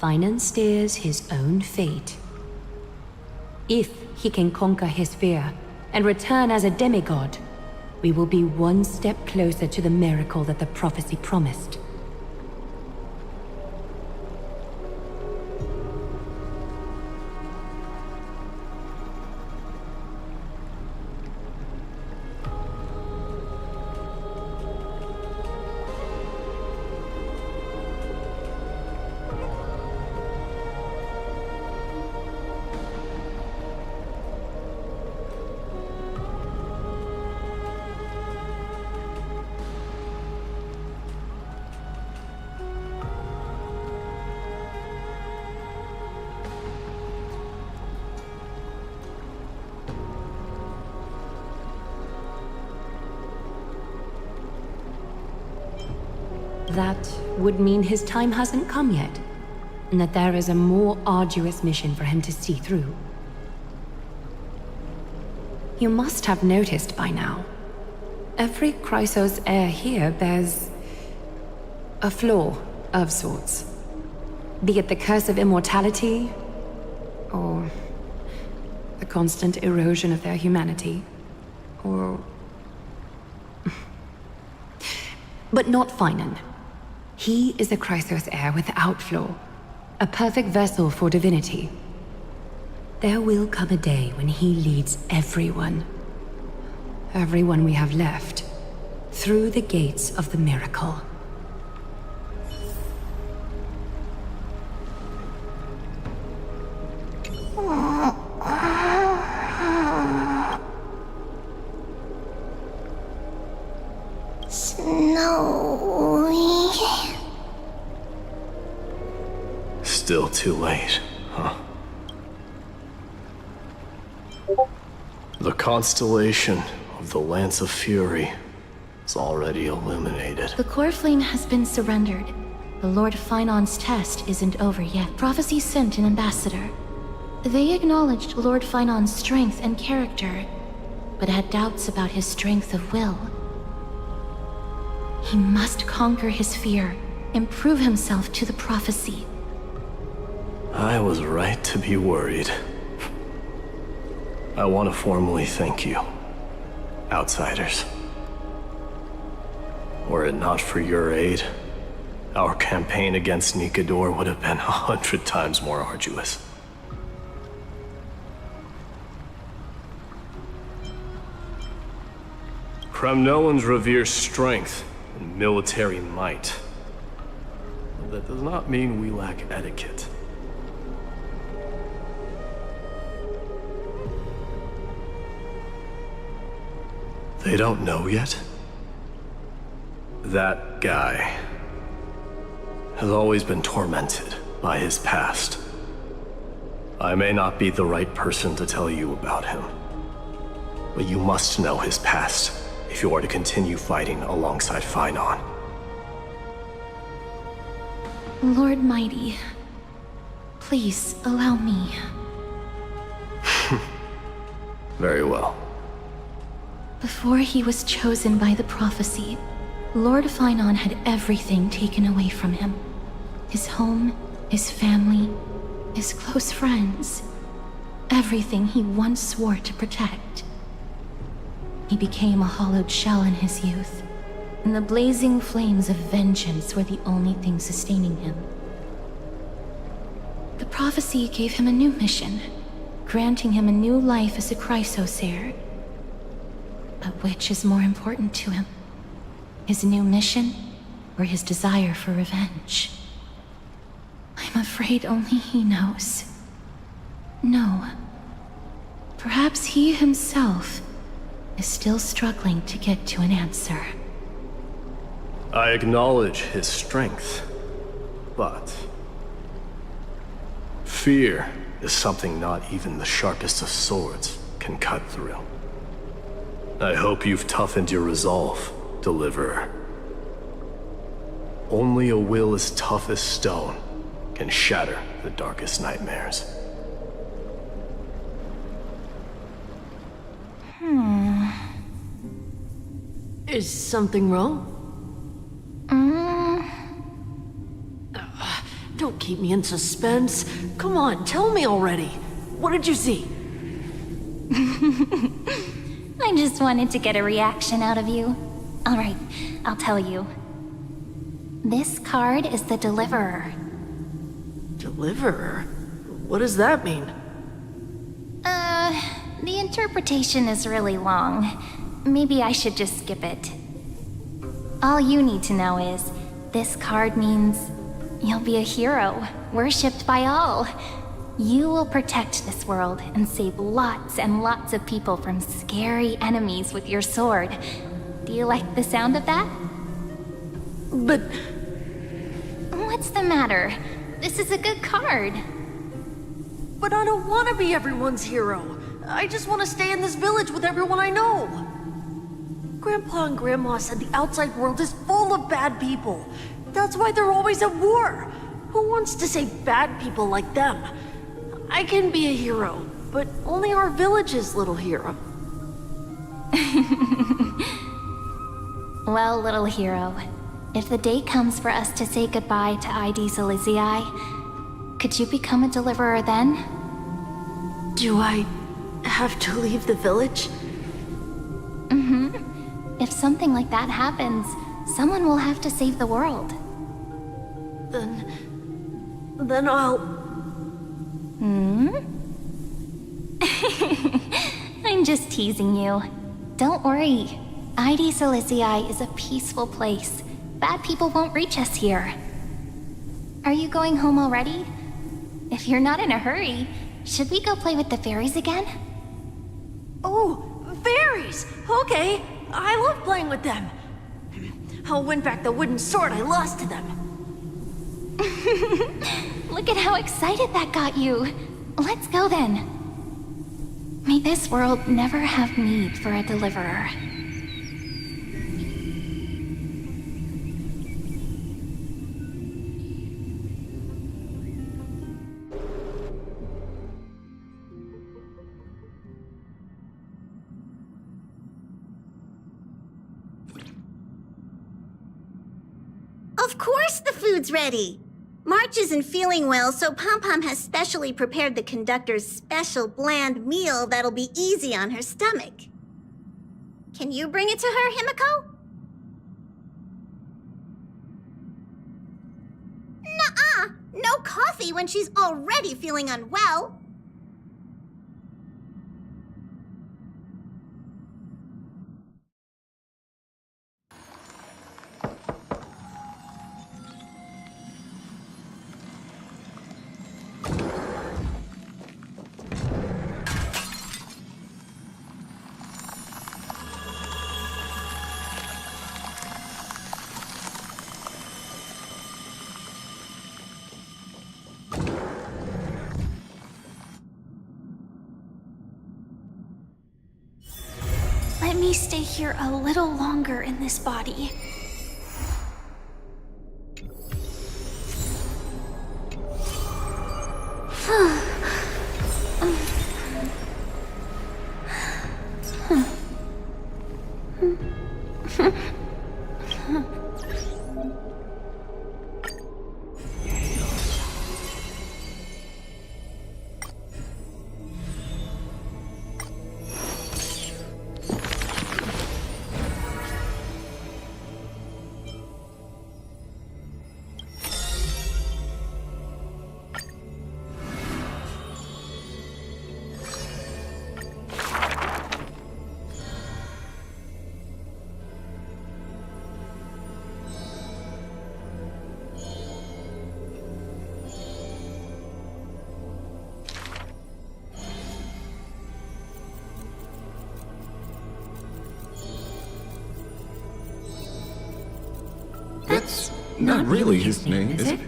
Finan steers his own fate. If he can conquer his fear and return as a demigod, we will be one step closer to the miracle that the prophecy promised. That would mean his time hasn't come yet, and that there is a more arduous mission for him to see through. You must have noticed by now, every Chrysos heir here bears a flaw of sorts. Be it the curse of immortality, or the constant erosion of their humanity, or... But not Finan. He is a Chrysos heir without flaw, a perfect vessel for divinity. There will come a day when he leads everyone we have left, through the gates of the miracle. Still too late, huh? The constellation of the Lance of Fury is already illuminated. The core flame has been surrendered. The Lord Finan's test isn't over yet. Prophecy sent an ambassador. They acknowledged Lord Finan's strength and character, but had doubts about his strength of will. He must conquer his fear and prove himself to the prophecy. I was right to be worried. I want to formally thank you, outsiders. Were it not for your aid, our campaign against Nikador would have been 100 times more arduous. Kremnoans revere strength and military might. But that does not mean we lack etiquette. They don't know yet? That guy has always been tormented by his past. I may not be the right person to tell you about him, but you must know his past if you are to continue fighting alongside Phainon. Lord Mighty, please allow me. Very well. Before he was chosen by the prophecy, Lord Phainon had everything taken away from him. His home, his family, his close friends. Everything he once swore to protect. He became a hollowed shell in his youth, and the blazing flames of vengeance were the only thing sustaining him. The prophecy gave him a new mission, granting him a new life as a Chrysos heir. But which is more important to him? His new mission, or his desire for revenge? I'm afraid only he knows. No. Perhaps he himself is still struggling to get to an answer. I acknowledge his strength, but fear is something not even the sharpest of swords can cut through. I hope you've toughened your resolve, Deliverer. Only a will as tough as stone can shatter the darkest nightmares. Is something wrong? Don't keep me in suspense. Come on, tell me already. What did you see? I just wanted to get a reaction out of you. Alright, I'll tell you. This card is the Deliverer. Deliverer? What does that mean? The interpretation is really long. Maybe I should just skip it. All you need to know is, this card means you'll be a hero, worshipped by all. You will protect this world and save lots and lots of people from scary enemies with your sword. Do you like the sound of that? But... What's the matter? This is a good card. But I don't want to be everyone's hero. I just want to stay in this village with everyone I know. Grandpa and Grandma said the outside world is full of bad people. That's why they're always at war. Who wants to save bad people like them? I can be a hero, but only our village's little hero. Well, little hero, if the day comes for us to say goodbye to ID Silizii, could you become a deliverer then? Do I have to leave the village? If something like that happens, someone will have to save the world. Then I'll... I'm just teasing you. Don't worry. ID Silizii is a peaceful place. Bad people won't reach us here. Are you going home already? If you're not in a hurry, should we go play with the fairies again? Oh, fairies! Okay, I love playing with them. I'll win back the wooden sword I lost to them. Look at how excited that got you. Let's go then. May this world never have need for a deliverer. Of course the food's ready! March isn't feeling well, so Pom-Pom has specially prepared the conductor's special bland meal that'll be easy on her stomach. Can you bring it to her, Himiko? No coffee when she's already feeling unwell. Let me stay here a little longer in this body. That's not really his name, is it?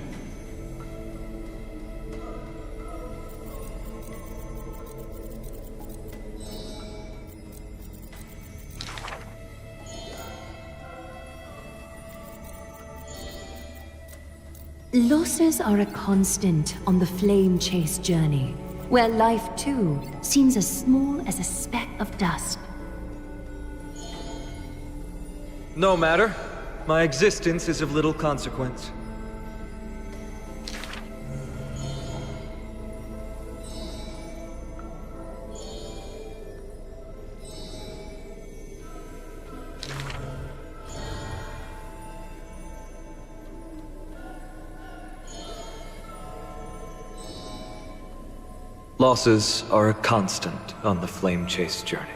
Losses are a constant on the flame chase journey, where life too seems as small as a speck of dust. No matter. My existence is of little consequence. Losses are a constant on the flame chase journey.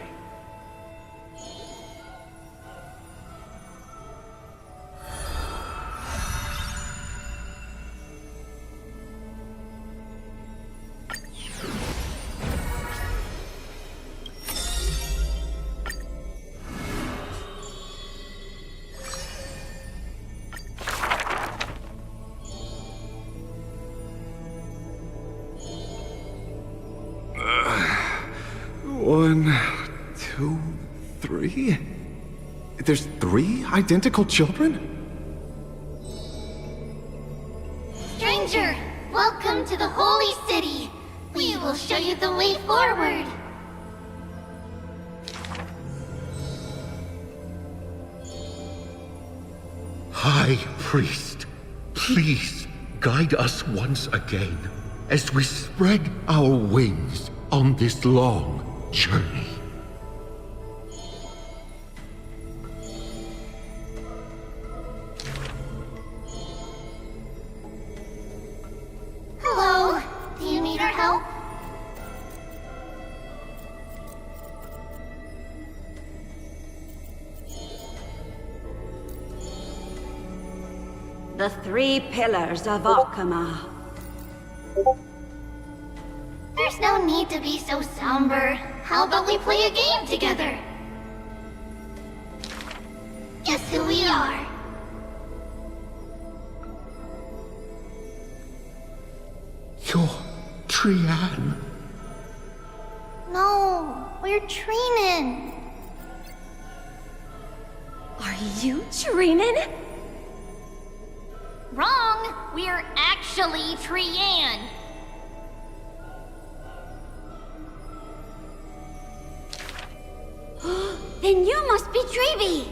One, two, three? There's 3 identical children? Stranger, welcome to the Holy City. We will show you the way forward. High Priest, please guide us once again as we spread our wings on this long journey. Hello, do you need our help? The 3 pillars of Akama. There's no need to be so somber. How about we play a game together? Guess who we are? You're Trian. No, we're Treenin. Are you Treenin? Wrong! We're actually Trian. Then you must be Treevee.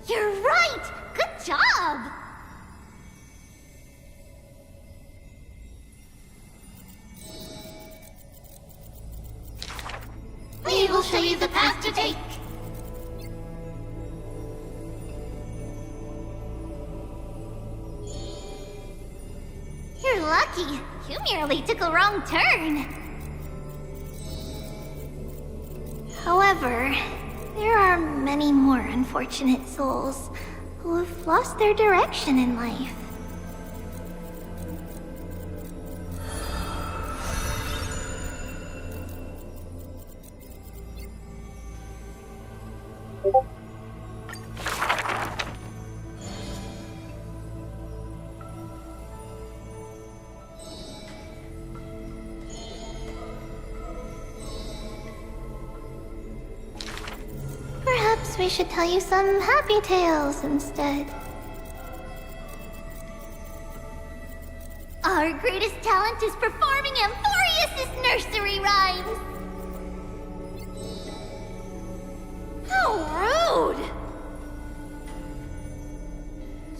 You're right! Good job! We will show you the path to take. lucky. You merely took a wrong turn. However, there are many more unfortunate souls who have lost their direction in life. Perhaps we should tell you some happy tales instead. Our greatest talent is performing Amphorious's nursery rhymes. How rude!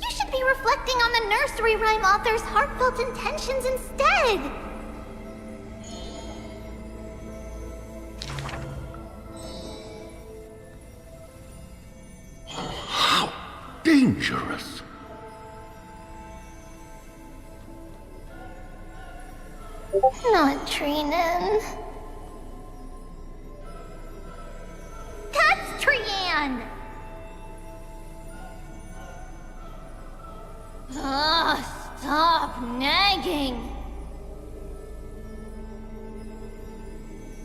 You should be reflecting on the nursery rhyme author's heartfelt intentions instead. How dangerous! Not Trinan. That's Trian! Ugh, stop nagging!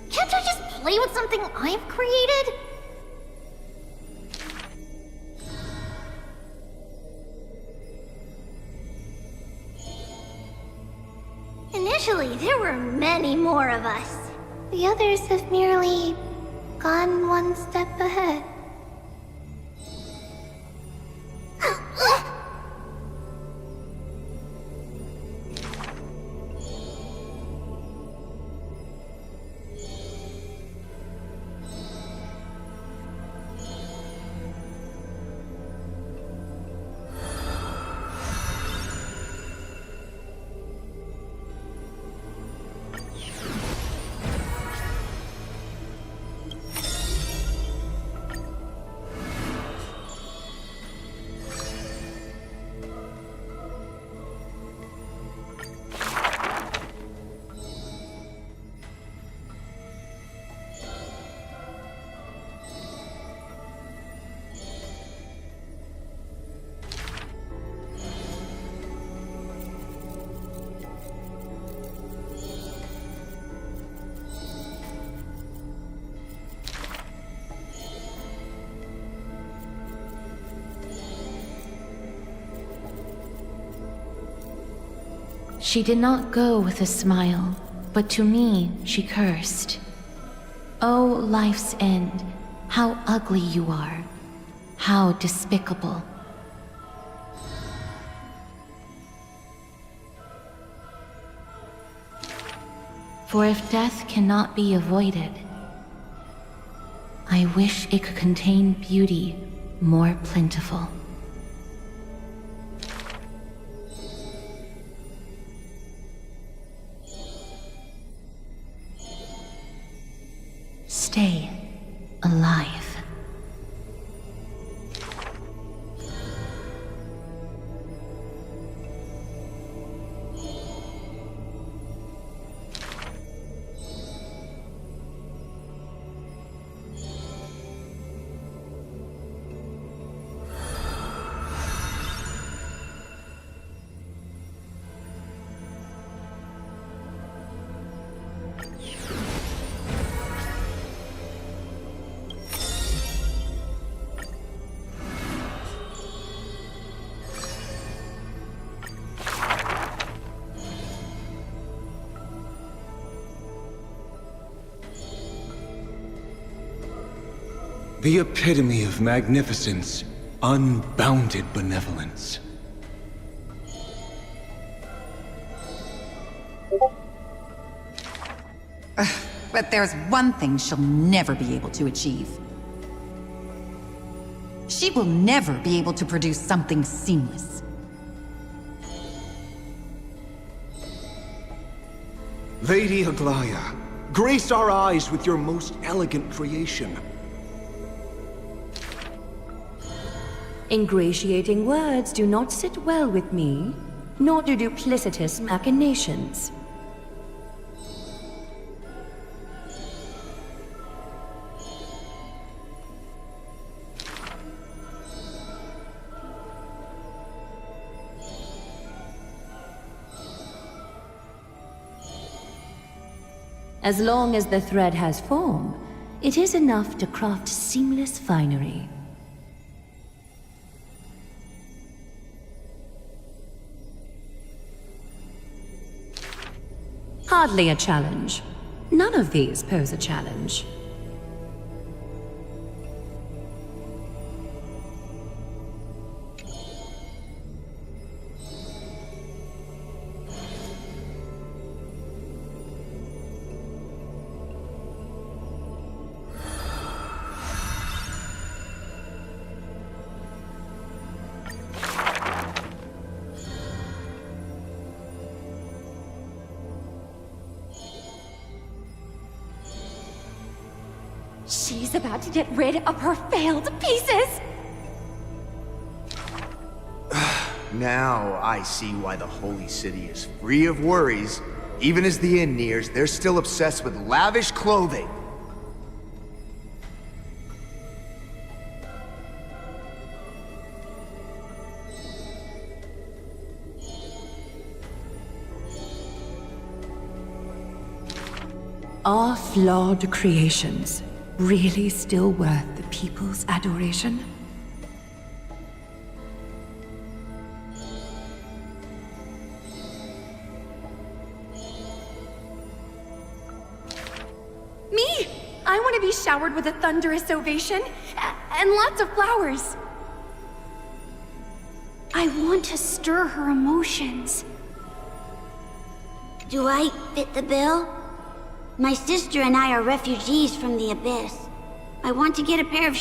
Can't I just play with something I've created? Initially, there were many more of us. The others have merely gone one step ahead. She did not go with a smile, but to me she cursed. Oh, life's end, how ugly you are, how despicable. For if death cannot be avoided, I wish it could contain beauty more plentiful. Stay alive. The epitome of magnificence, unbounded benevolence. But there's one thing she'll never be able to achieve. She will never be able to produce something seamless. Lady Aglaya, grace our eyes with your most elegant creation. Ingratiating words do not sit well with me. nor do duplicitous machinations. As long as the thread has form, it is enough to craft seamless finery. Hardly a challenge. None of these pose a challenge. She's about to get rid of her failed pieces! Now I see why the Holy City is free of worries. Even as the inn nears, they're still obsessed with lavish clothing. Are flawed creations really still worth the people's adoration? Me! I want to be showered with a thunderous ovation and lots of flowers. I want to stir her emotions. Do I fit the bill? My sister and I are refugees from the Abyss. I want to get a pair of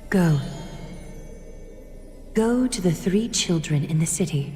Go. Go to the 3 children in the city.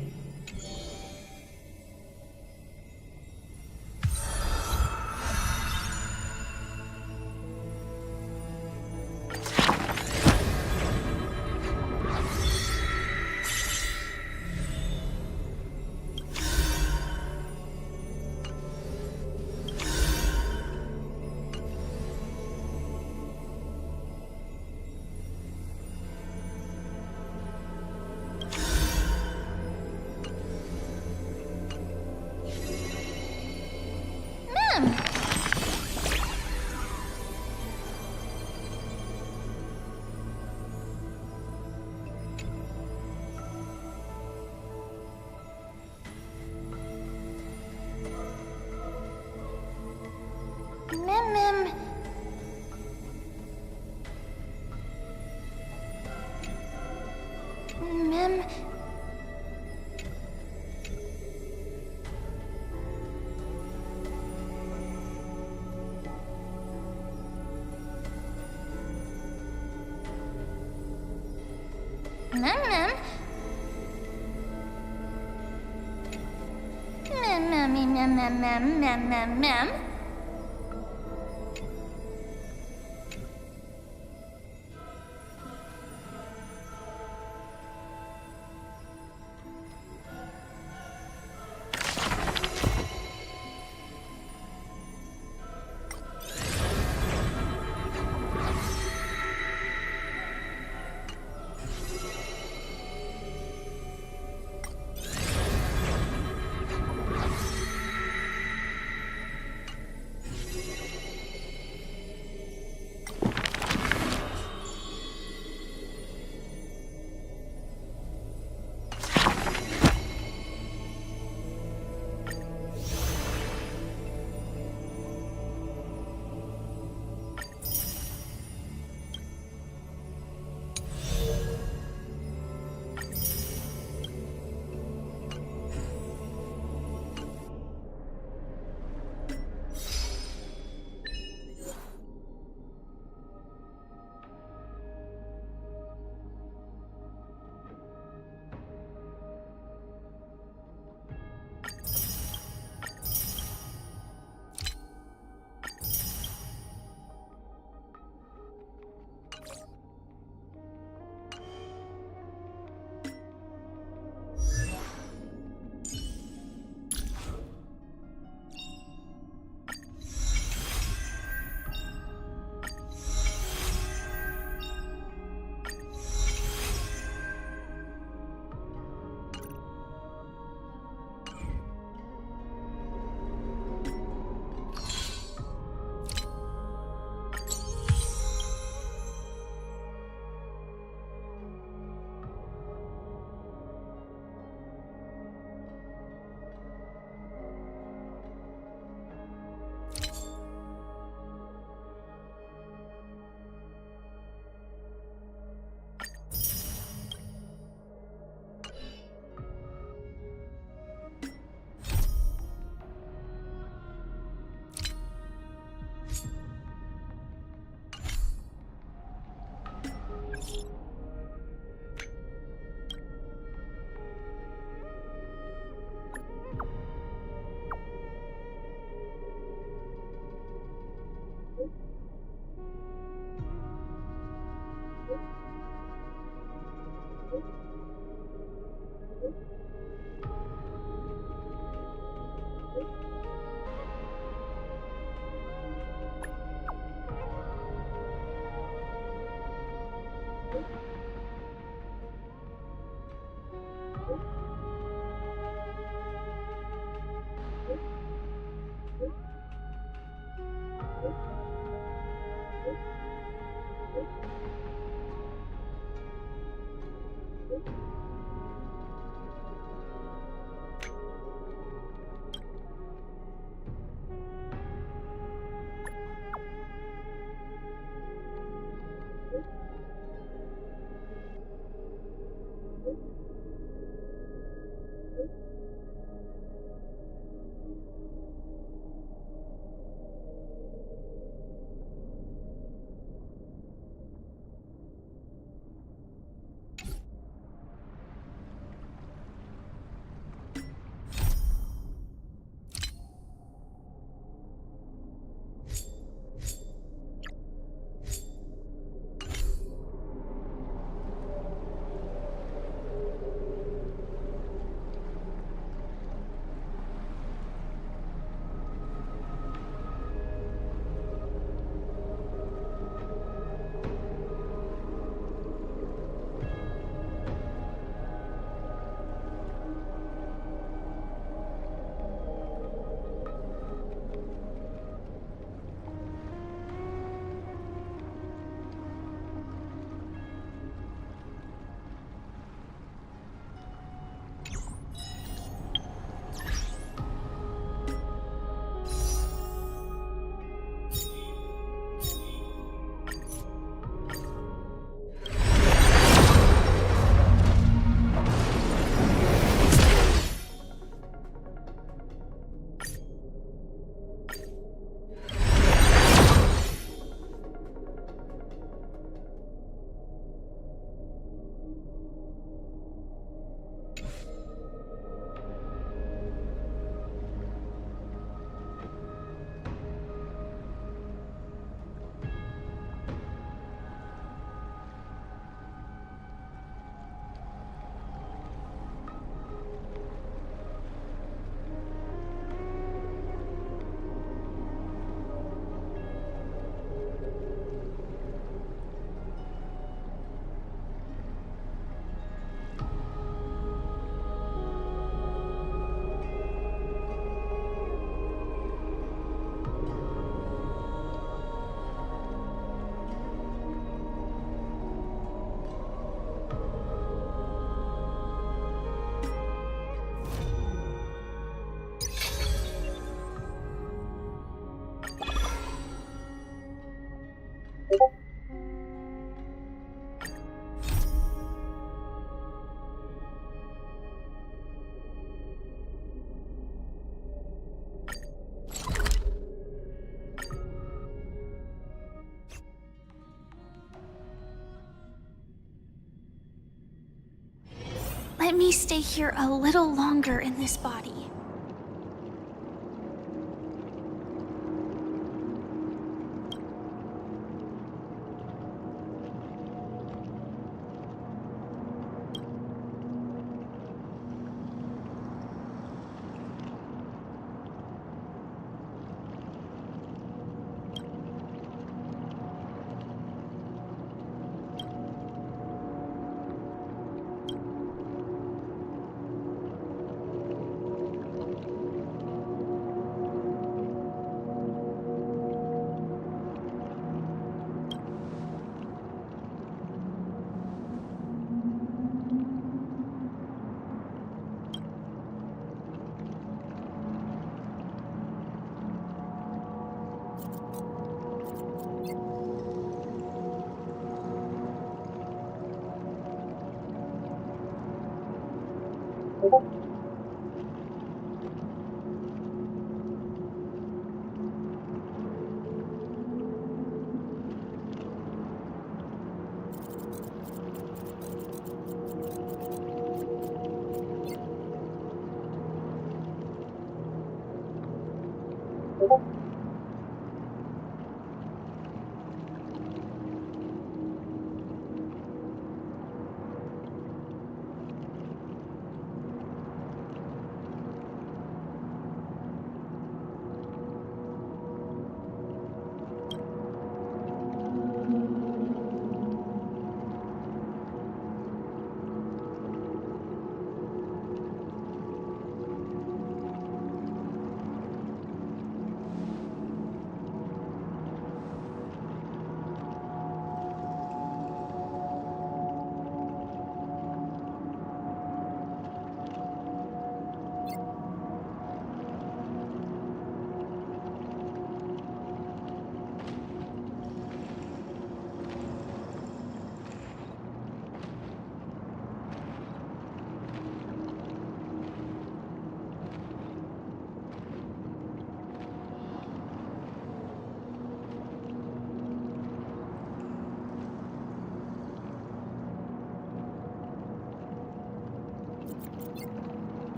Let me stay here a little longer in this body.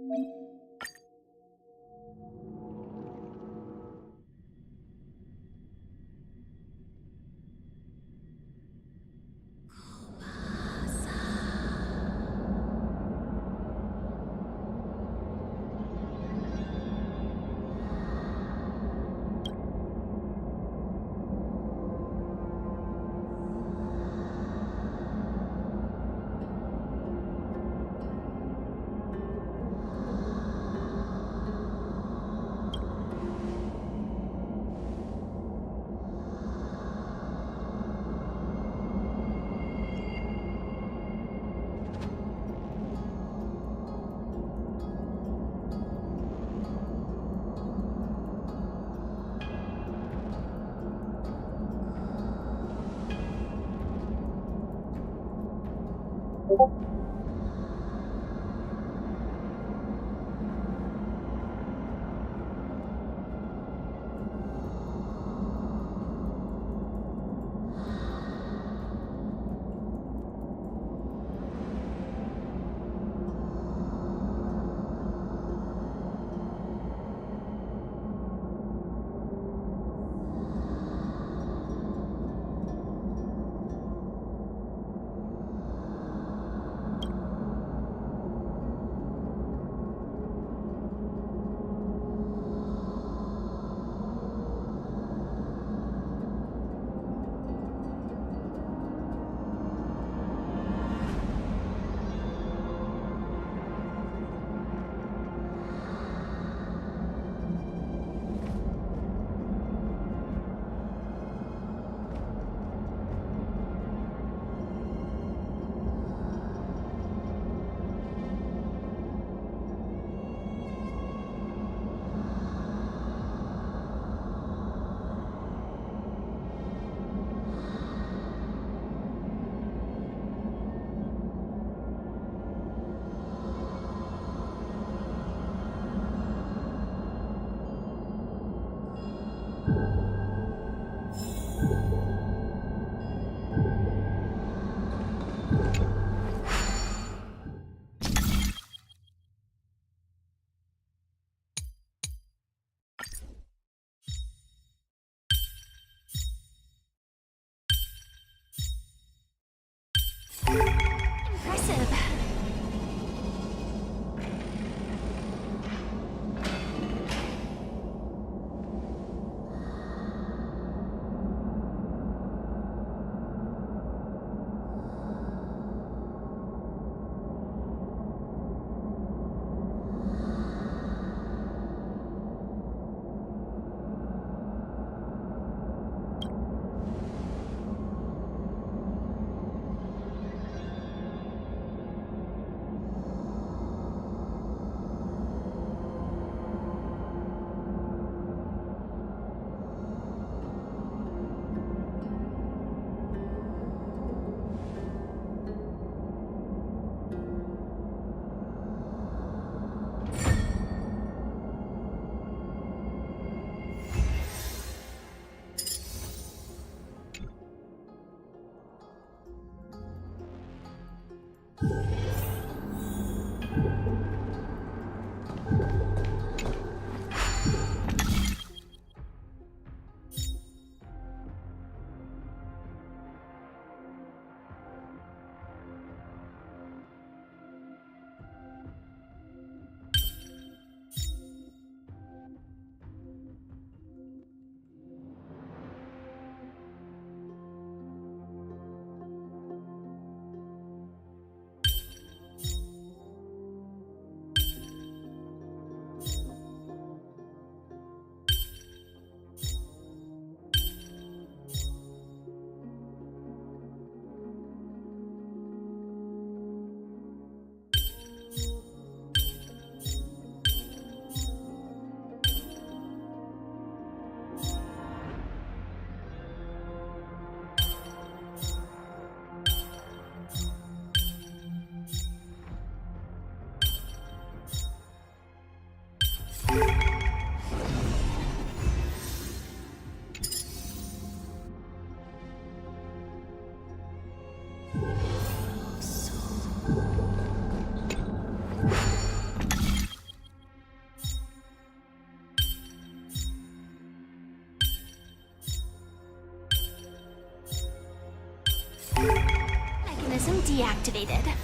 Impressive. activated.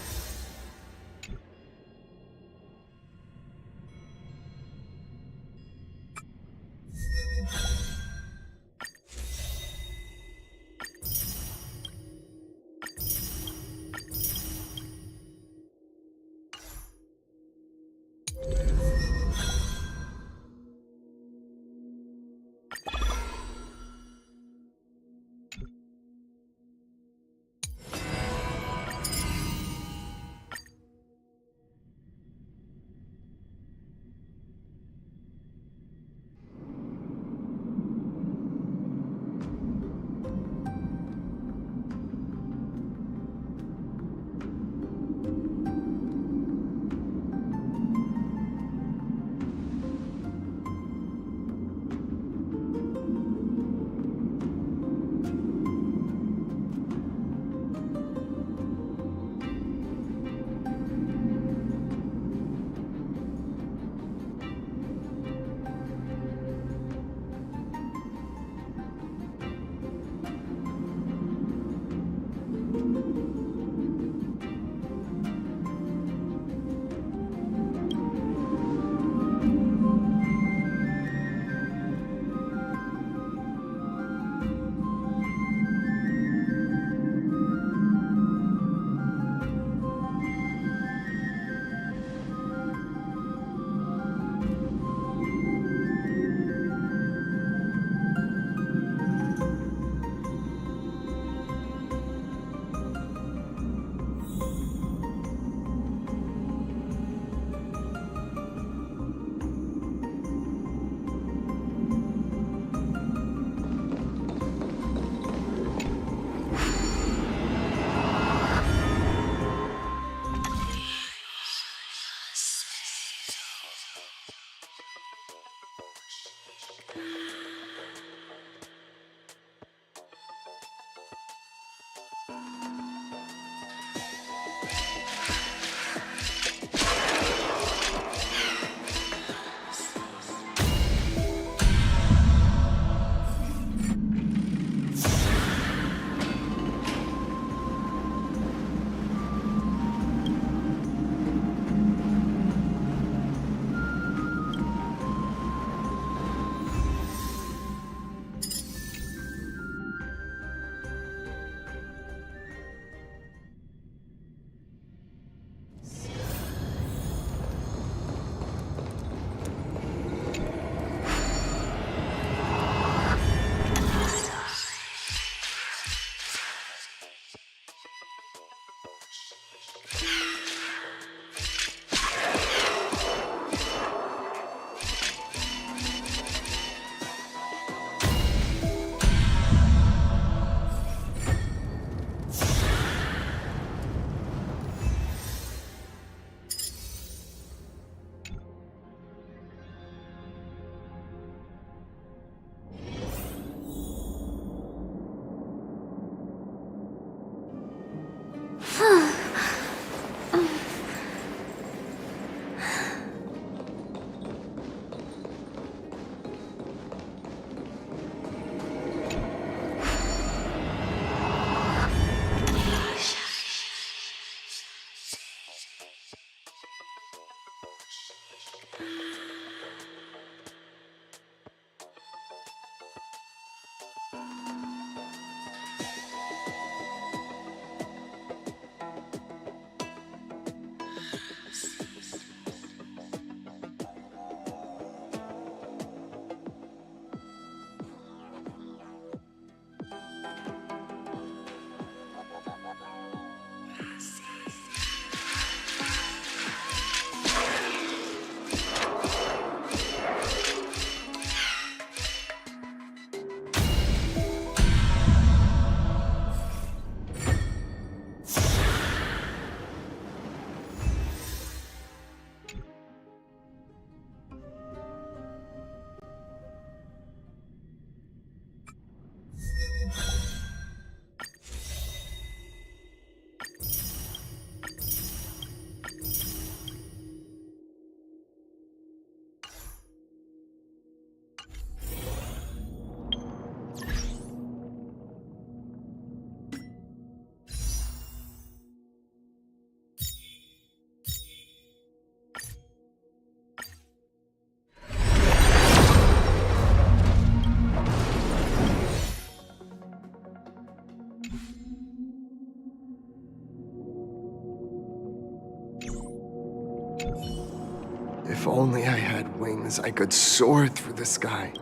If only I had wings, I could soar through the sky.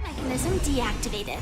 Mechanism deactivated.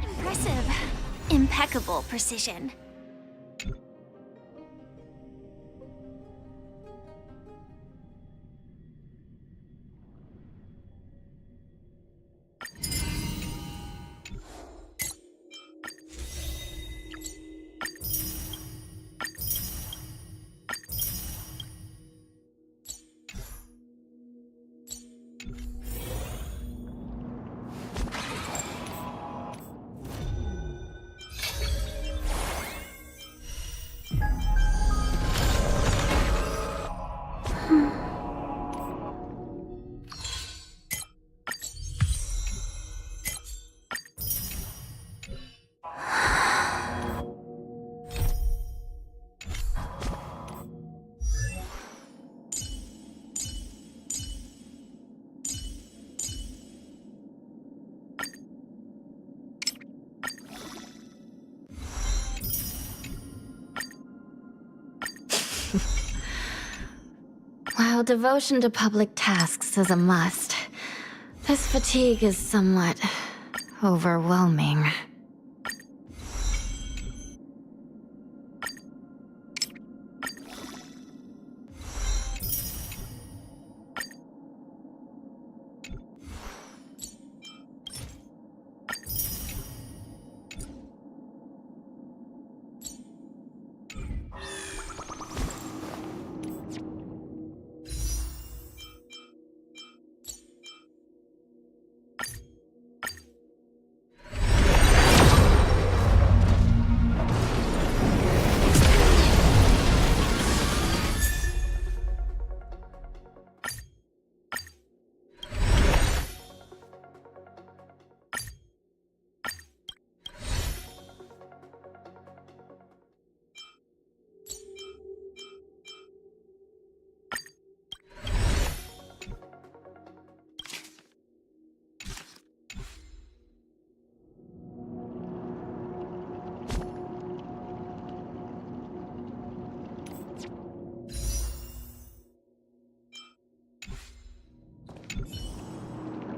Impressive. Impeccable precision. While devotion to public tasks is a must, this fatigue is somewhat overwhelming.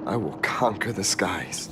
I will conquer the skies.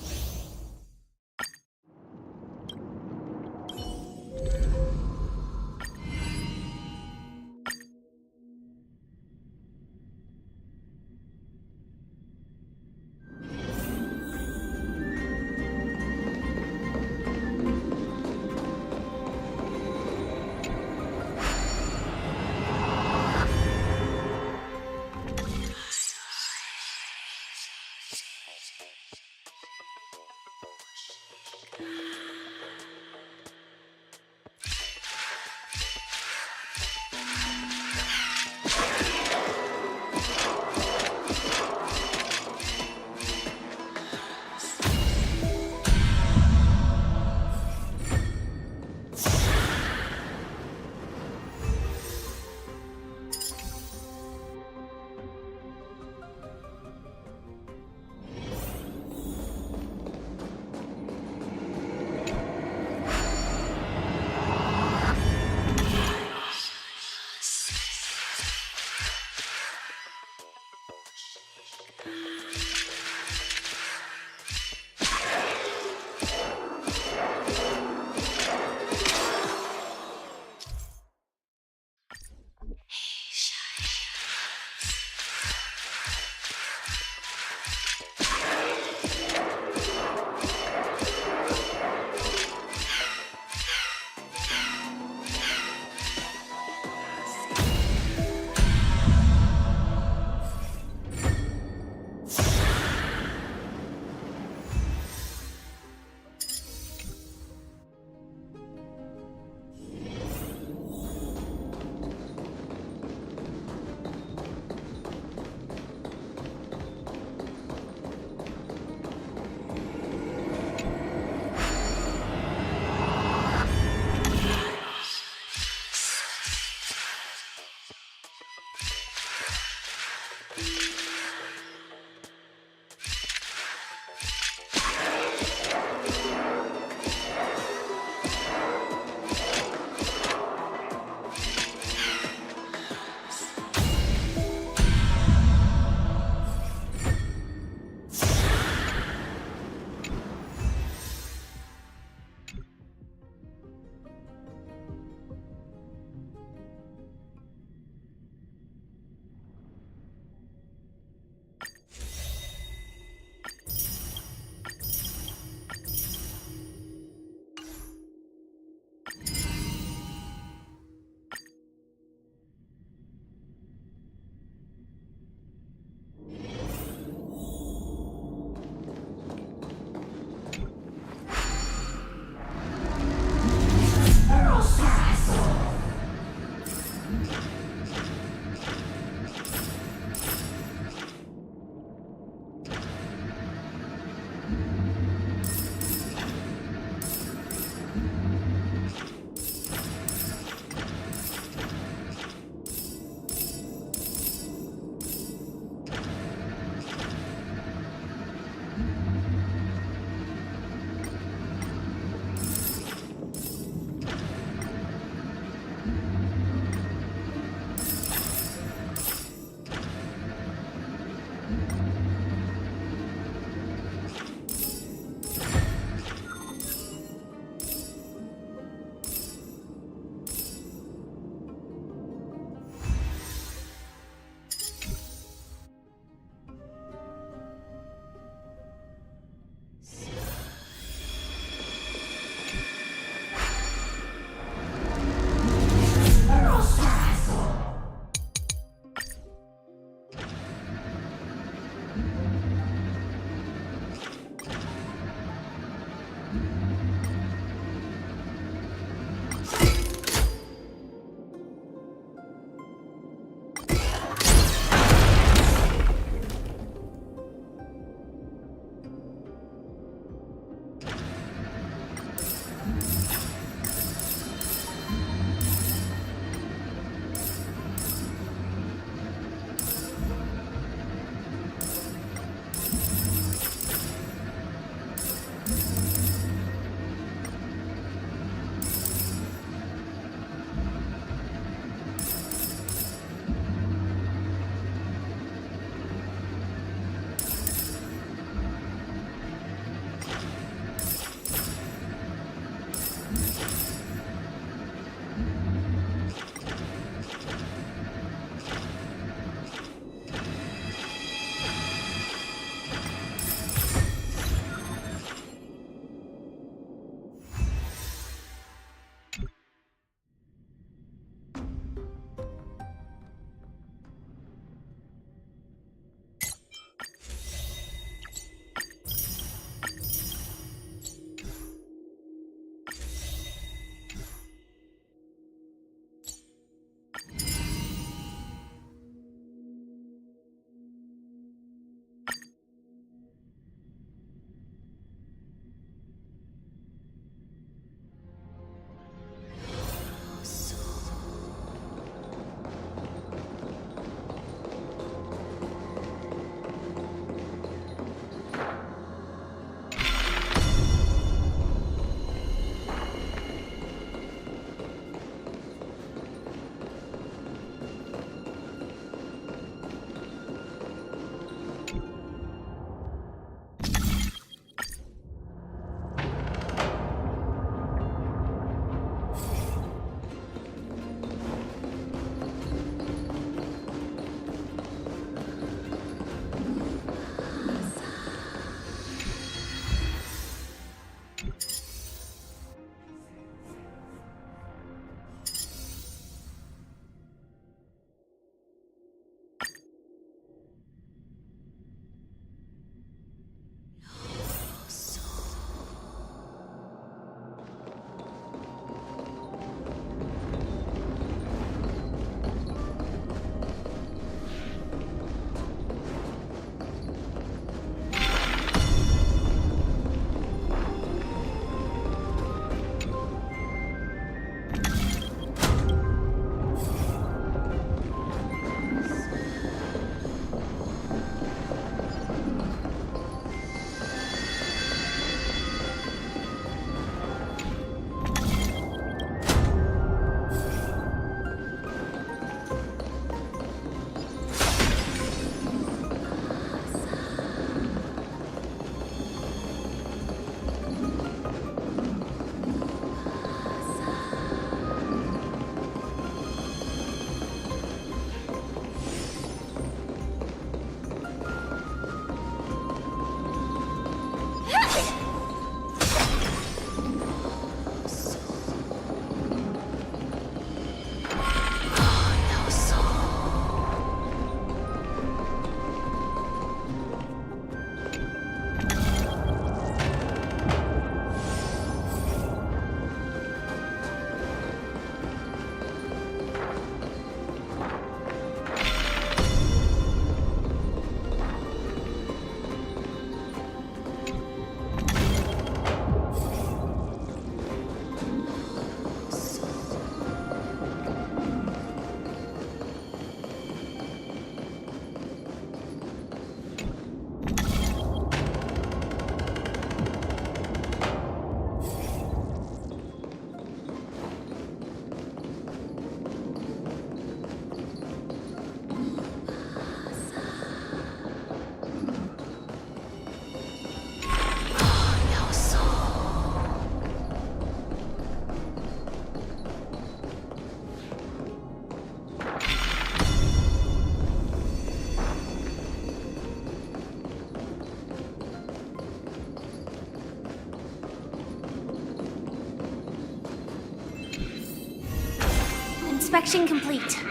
Inspection complete.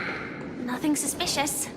Nothing suspicious.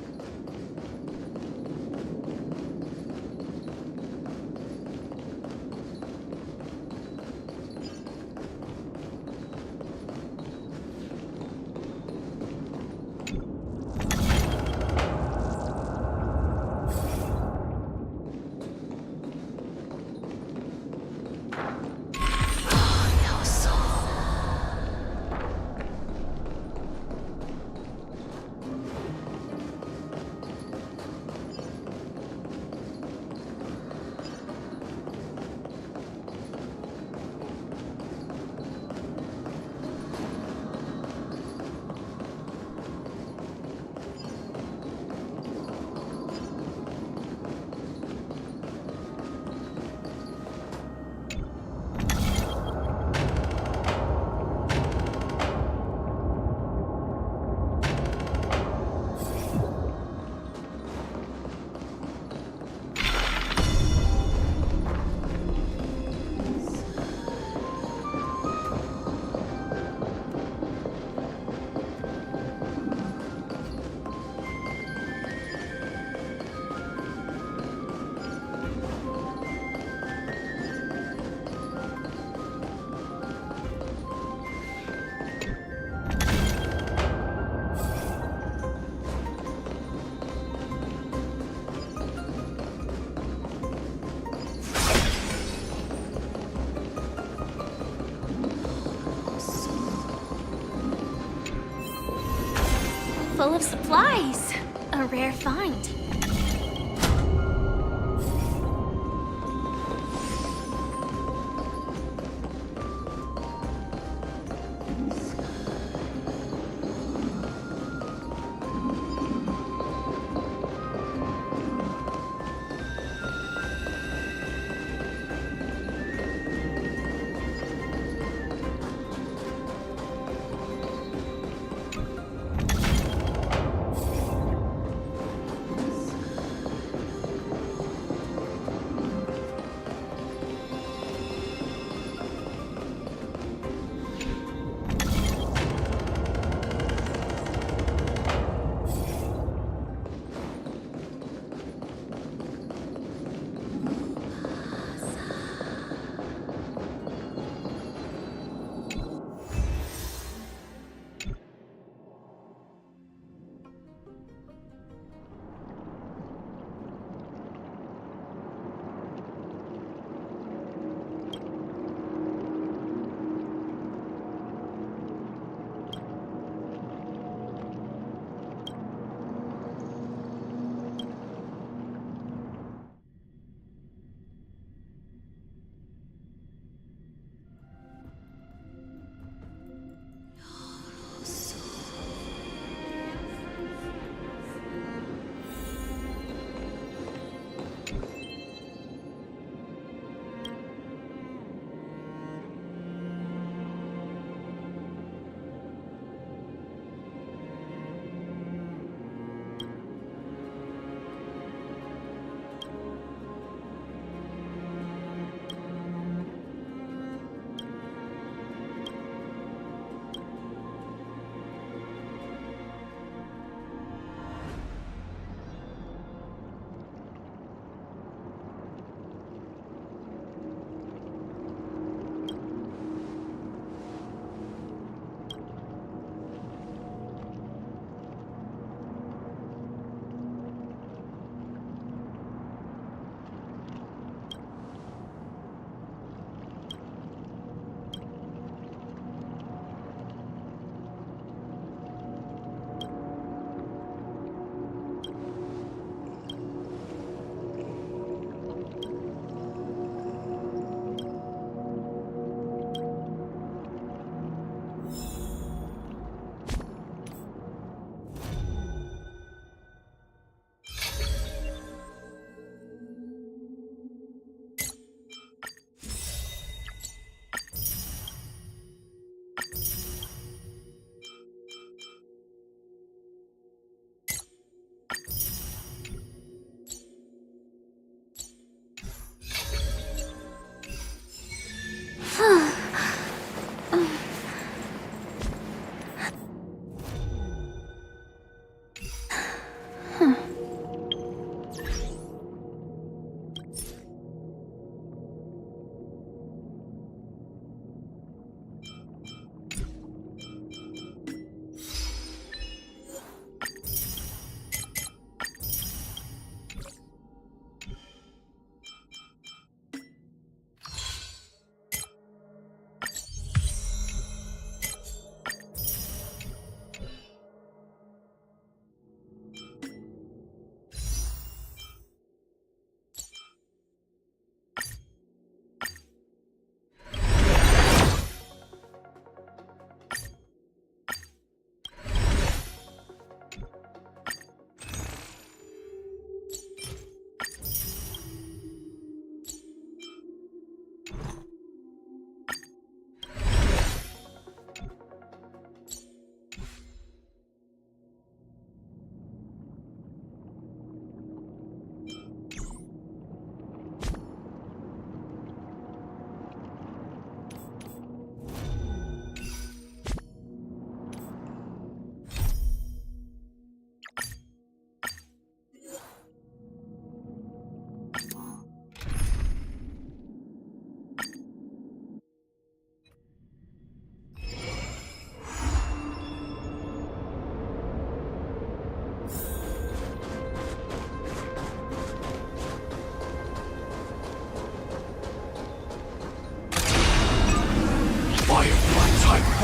Full of supplies. A rare find.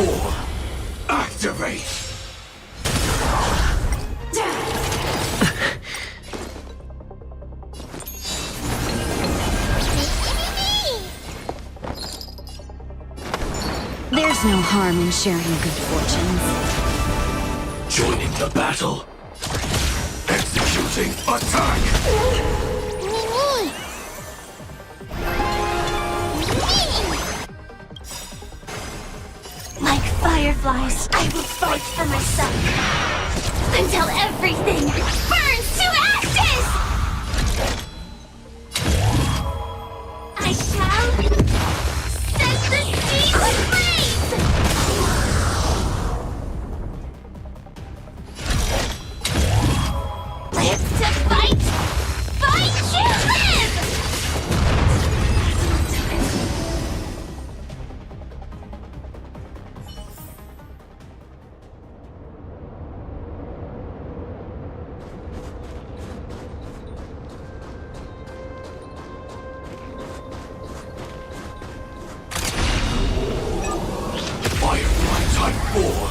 4. Activate! There's no harm in sharing good fortunes. Joining the battle. Executing attack! Like fireflies, I will fight for myself until everything burns to ashes! I shall set the sea ablaze! Live to fight! Fight to live! Firefly Type 4.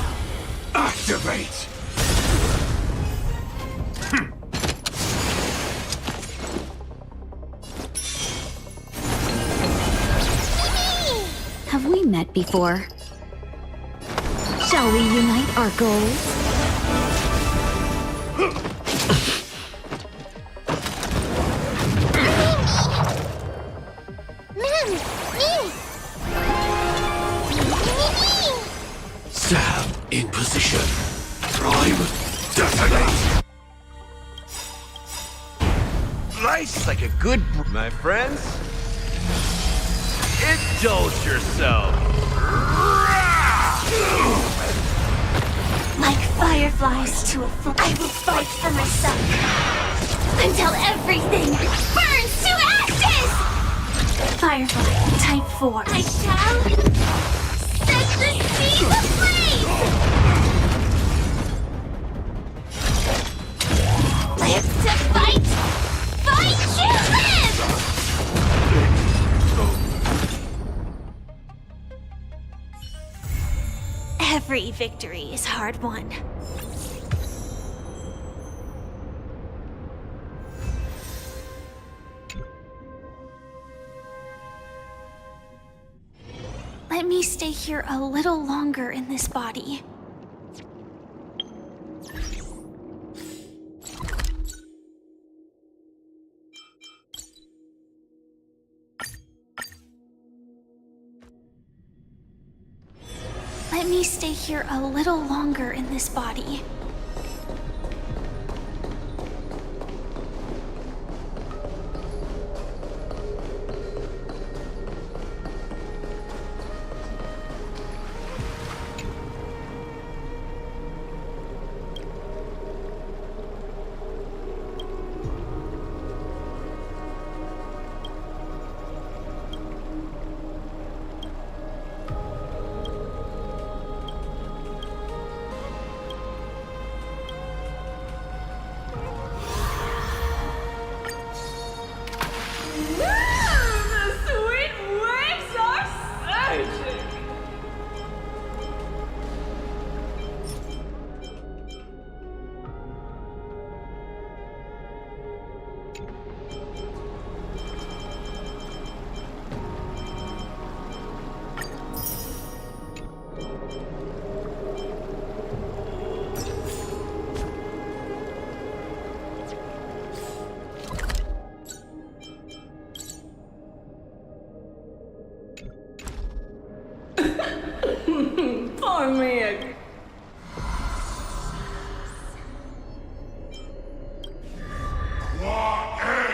Activate! Have we met before? Shall we unite our goals? Sam in position. Prime detonate! Life's like a good my friends. Indulge yourself. Like fireflies to a flame, I will fight for myself until everything burns to ashes! Firefly Type 4. I shall set the sea ablaze! Live to fight! Fight to live! Every victory is hard won. Let me stay here a little longer in this body. Let me stay here a little longer in this body. Pour me a... What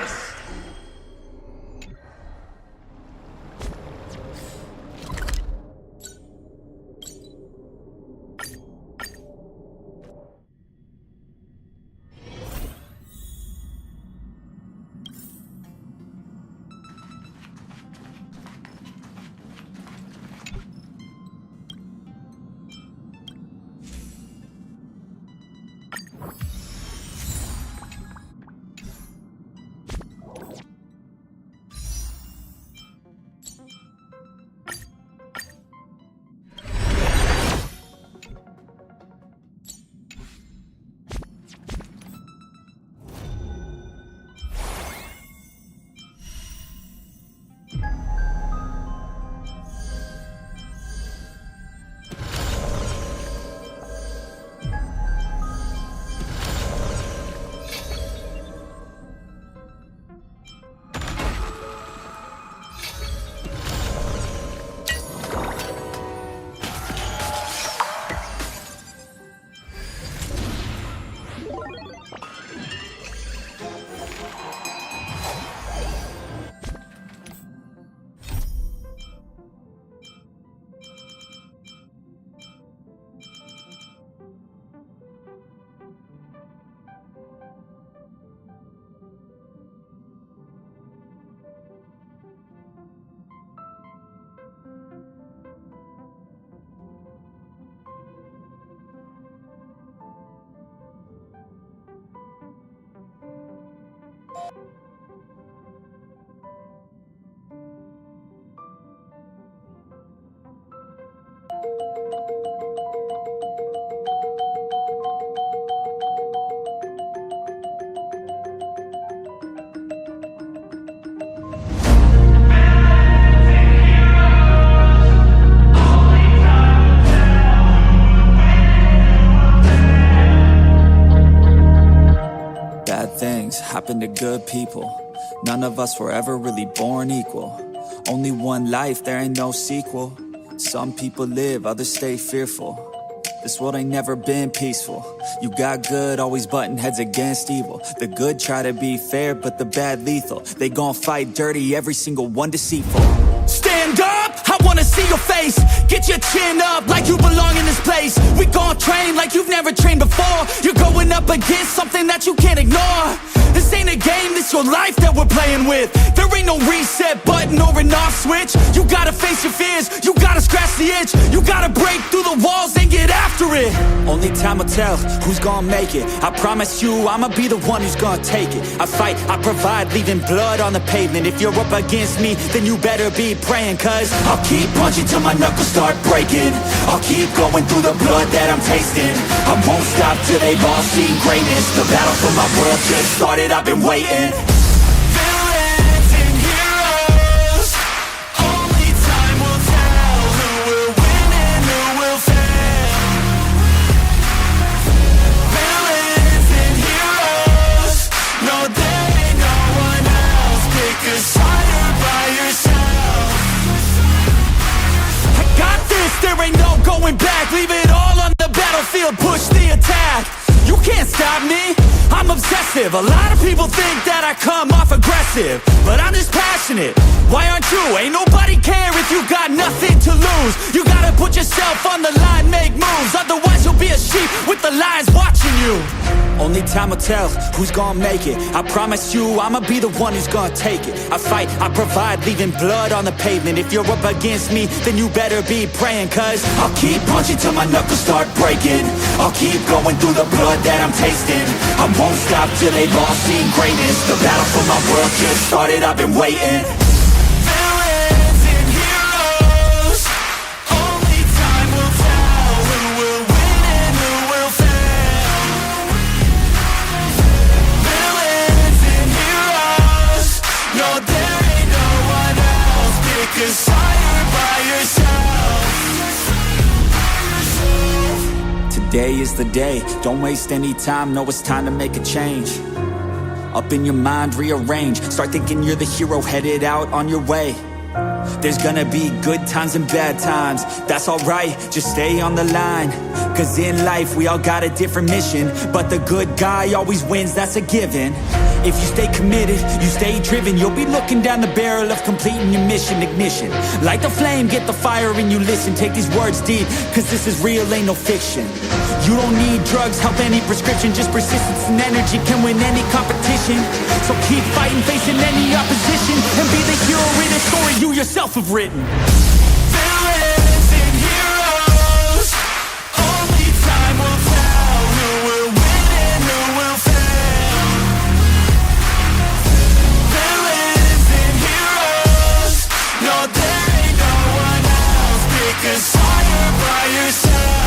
bad things happen to good people. None of us were ever really born equal. Only one life, there ain't no sequel. Some people live, others stay fearful. This world ain't never been peaceful. You got good, always butting heads against evil. The good try to be fair, but the bad lethal. They gon' fight dirty, every single one deceitful. Stand up, I wanna see your face. Get your chin up like you belong in this place. We gon' train like you've never trained before. You're going up against something that you can't ignore. This ain't a game, this your life that we're playing with. There ain't no reset button or an off switch. You gotta face your fears, you gotta scratch the itch. You gotta break through the walls and get after it. Only time will tell who's gonna make it. I promise you, I'ma be the one who's gonna take it. I fight, I provide, leaving blood on the pavement. If you're up against me, then you better be praying. Cause I'll keep punching till my knuckles start breaking. I'll keep going through the blood that I'm tasting. I won't stop till they've all seen greatness. The battle for my world just started, I've been waiting. Villains and heroes, only time will tell who will win and who will fail. Villains and heroes, no there ain't no one else. Pick a side by yourself. I got this, there ain't no going back. Leave it all on the battlefield, push the attack. You can't stop me, I'm obsessive. A lot of people think that I come off aggressive, but I'm just passionate. Why aren't you? Ain't nobody care if you got nothing to lose. You gotta put yourself on the line, make moves. Otherwise you'll be a sheep with the lions watching you. Only time will tell who's gonna make it. I promise you, I'ma be the one who's gonna take it. I fight, I provide, leaving blood on the pavement. If you're up against me, then you better be praying. Cause I'll keep punching till my knuckles start breaking. I'll keep going through the blood that I'm tasting. I won't stop till they've all seen greatness. The battle for my world just started, I've been waiting. Villains and heroes, only time will tell who will win and who will fail. Villains and heroes, no there ain't no one else. Pick a side by yourself. Today is the day, don't waste any time. No, it's time to make a change. Up in your mind, rearrange. Start thinking you're the hero headed out on your way. There's gonna be good times and bad times. That's alright, just stay on the line. Cause in life we all got a different mission, but the good guy always wins, that's a given. If you stay committed, you stay driven, you'll be looking down the barrel of completing your mission. Ignition, light the flame, get the fire and you listen. Take these words deep, cause this is real, ain't no fiction. You don't need drugs, help any prescription. Just persistence and energy can win any competition. So keep fighting, facing any opposition, and be the hero in a story you yourself have written. Villains and heroes, only time will tell who will win and who will fail. Villains and heroes, no there ain't no one else. Pick a side by yourself.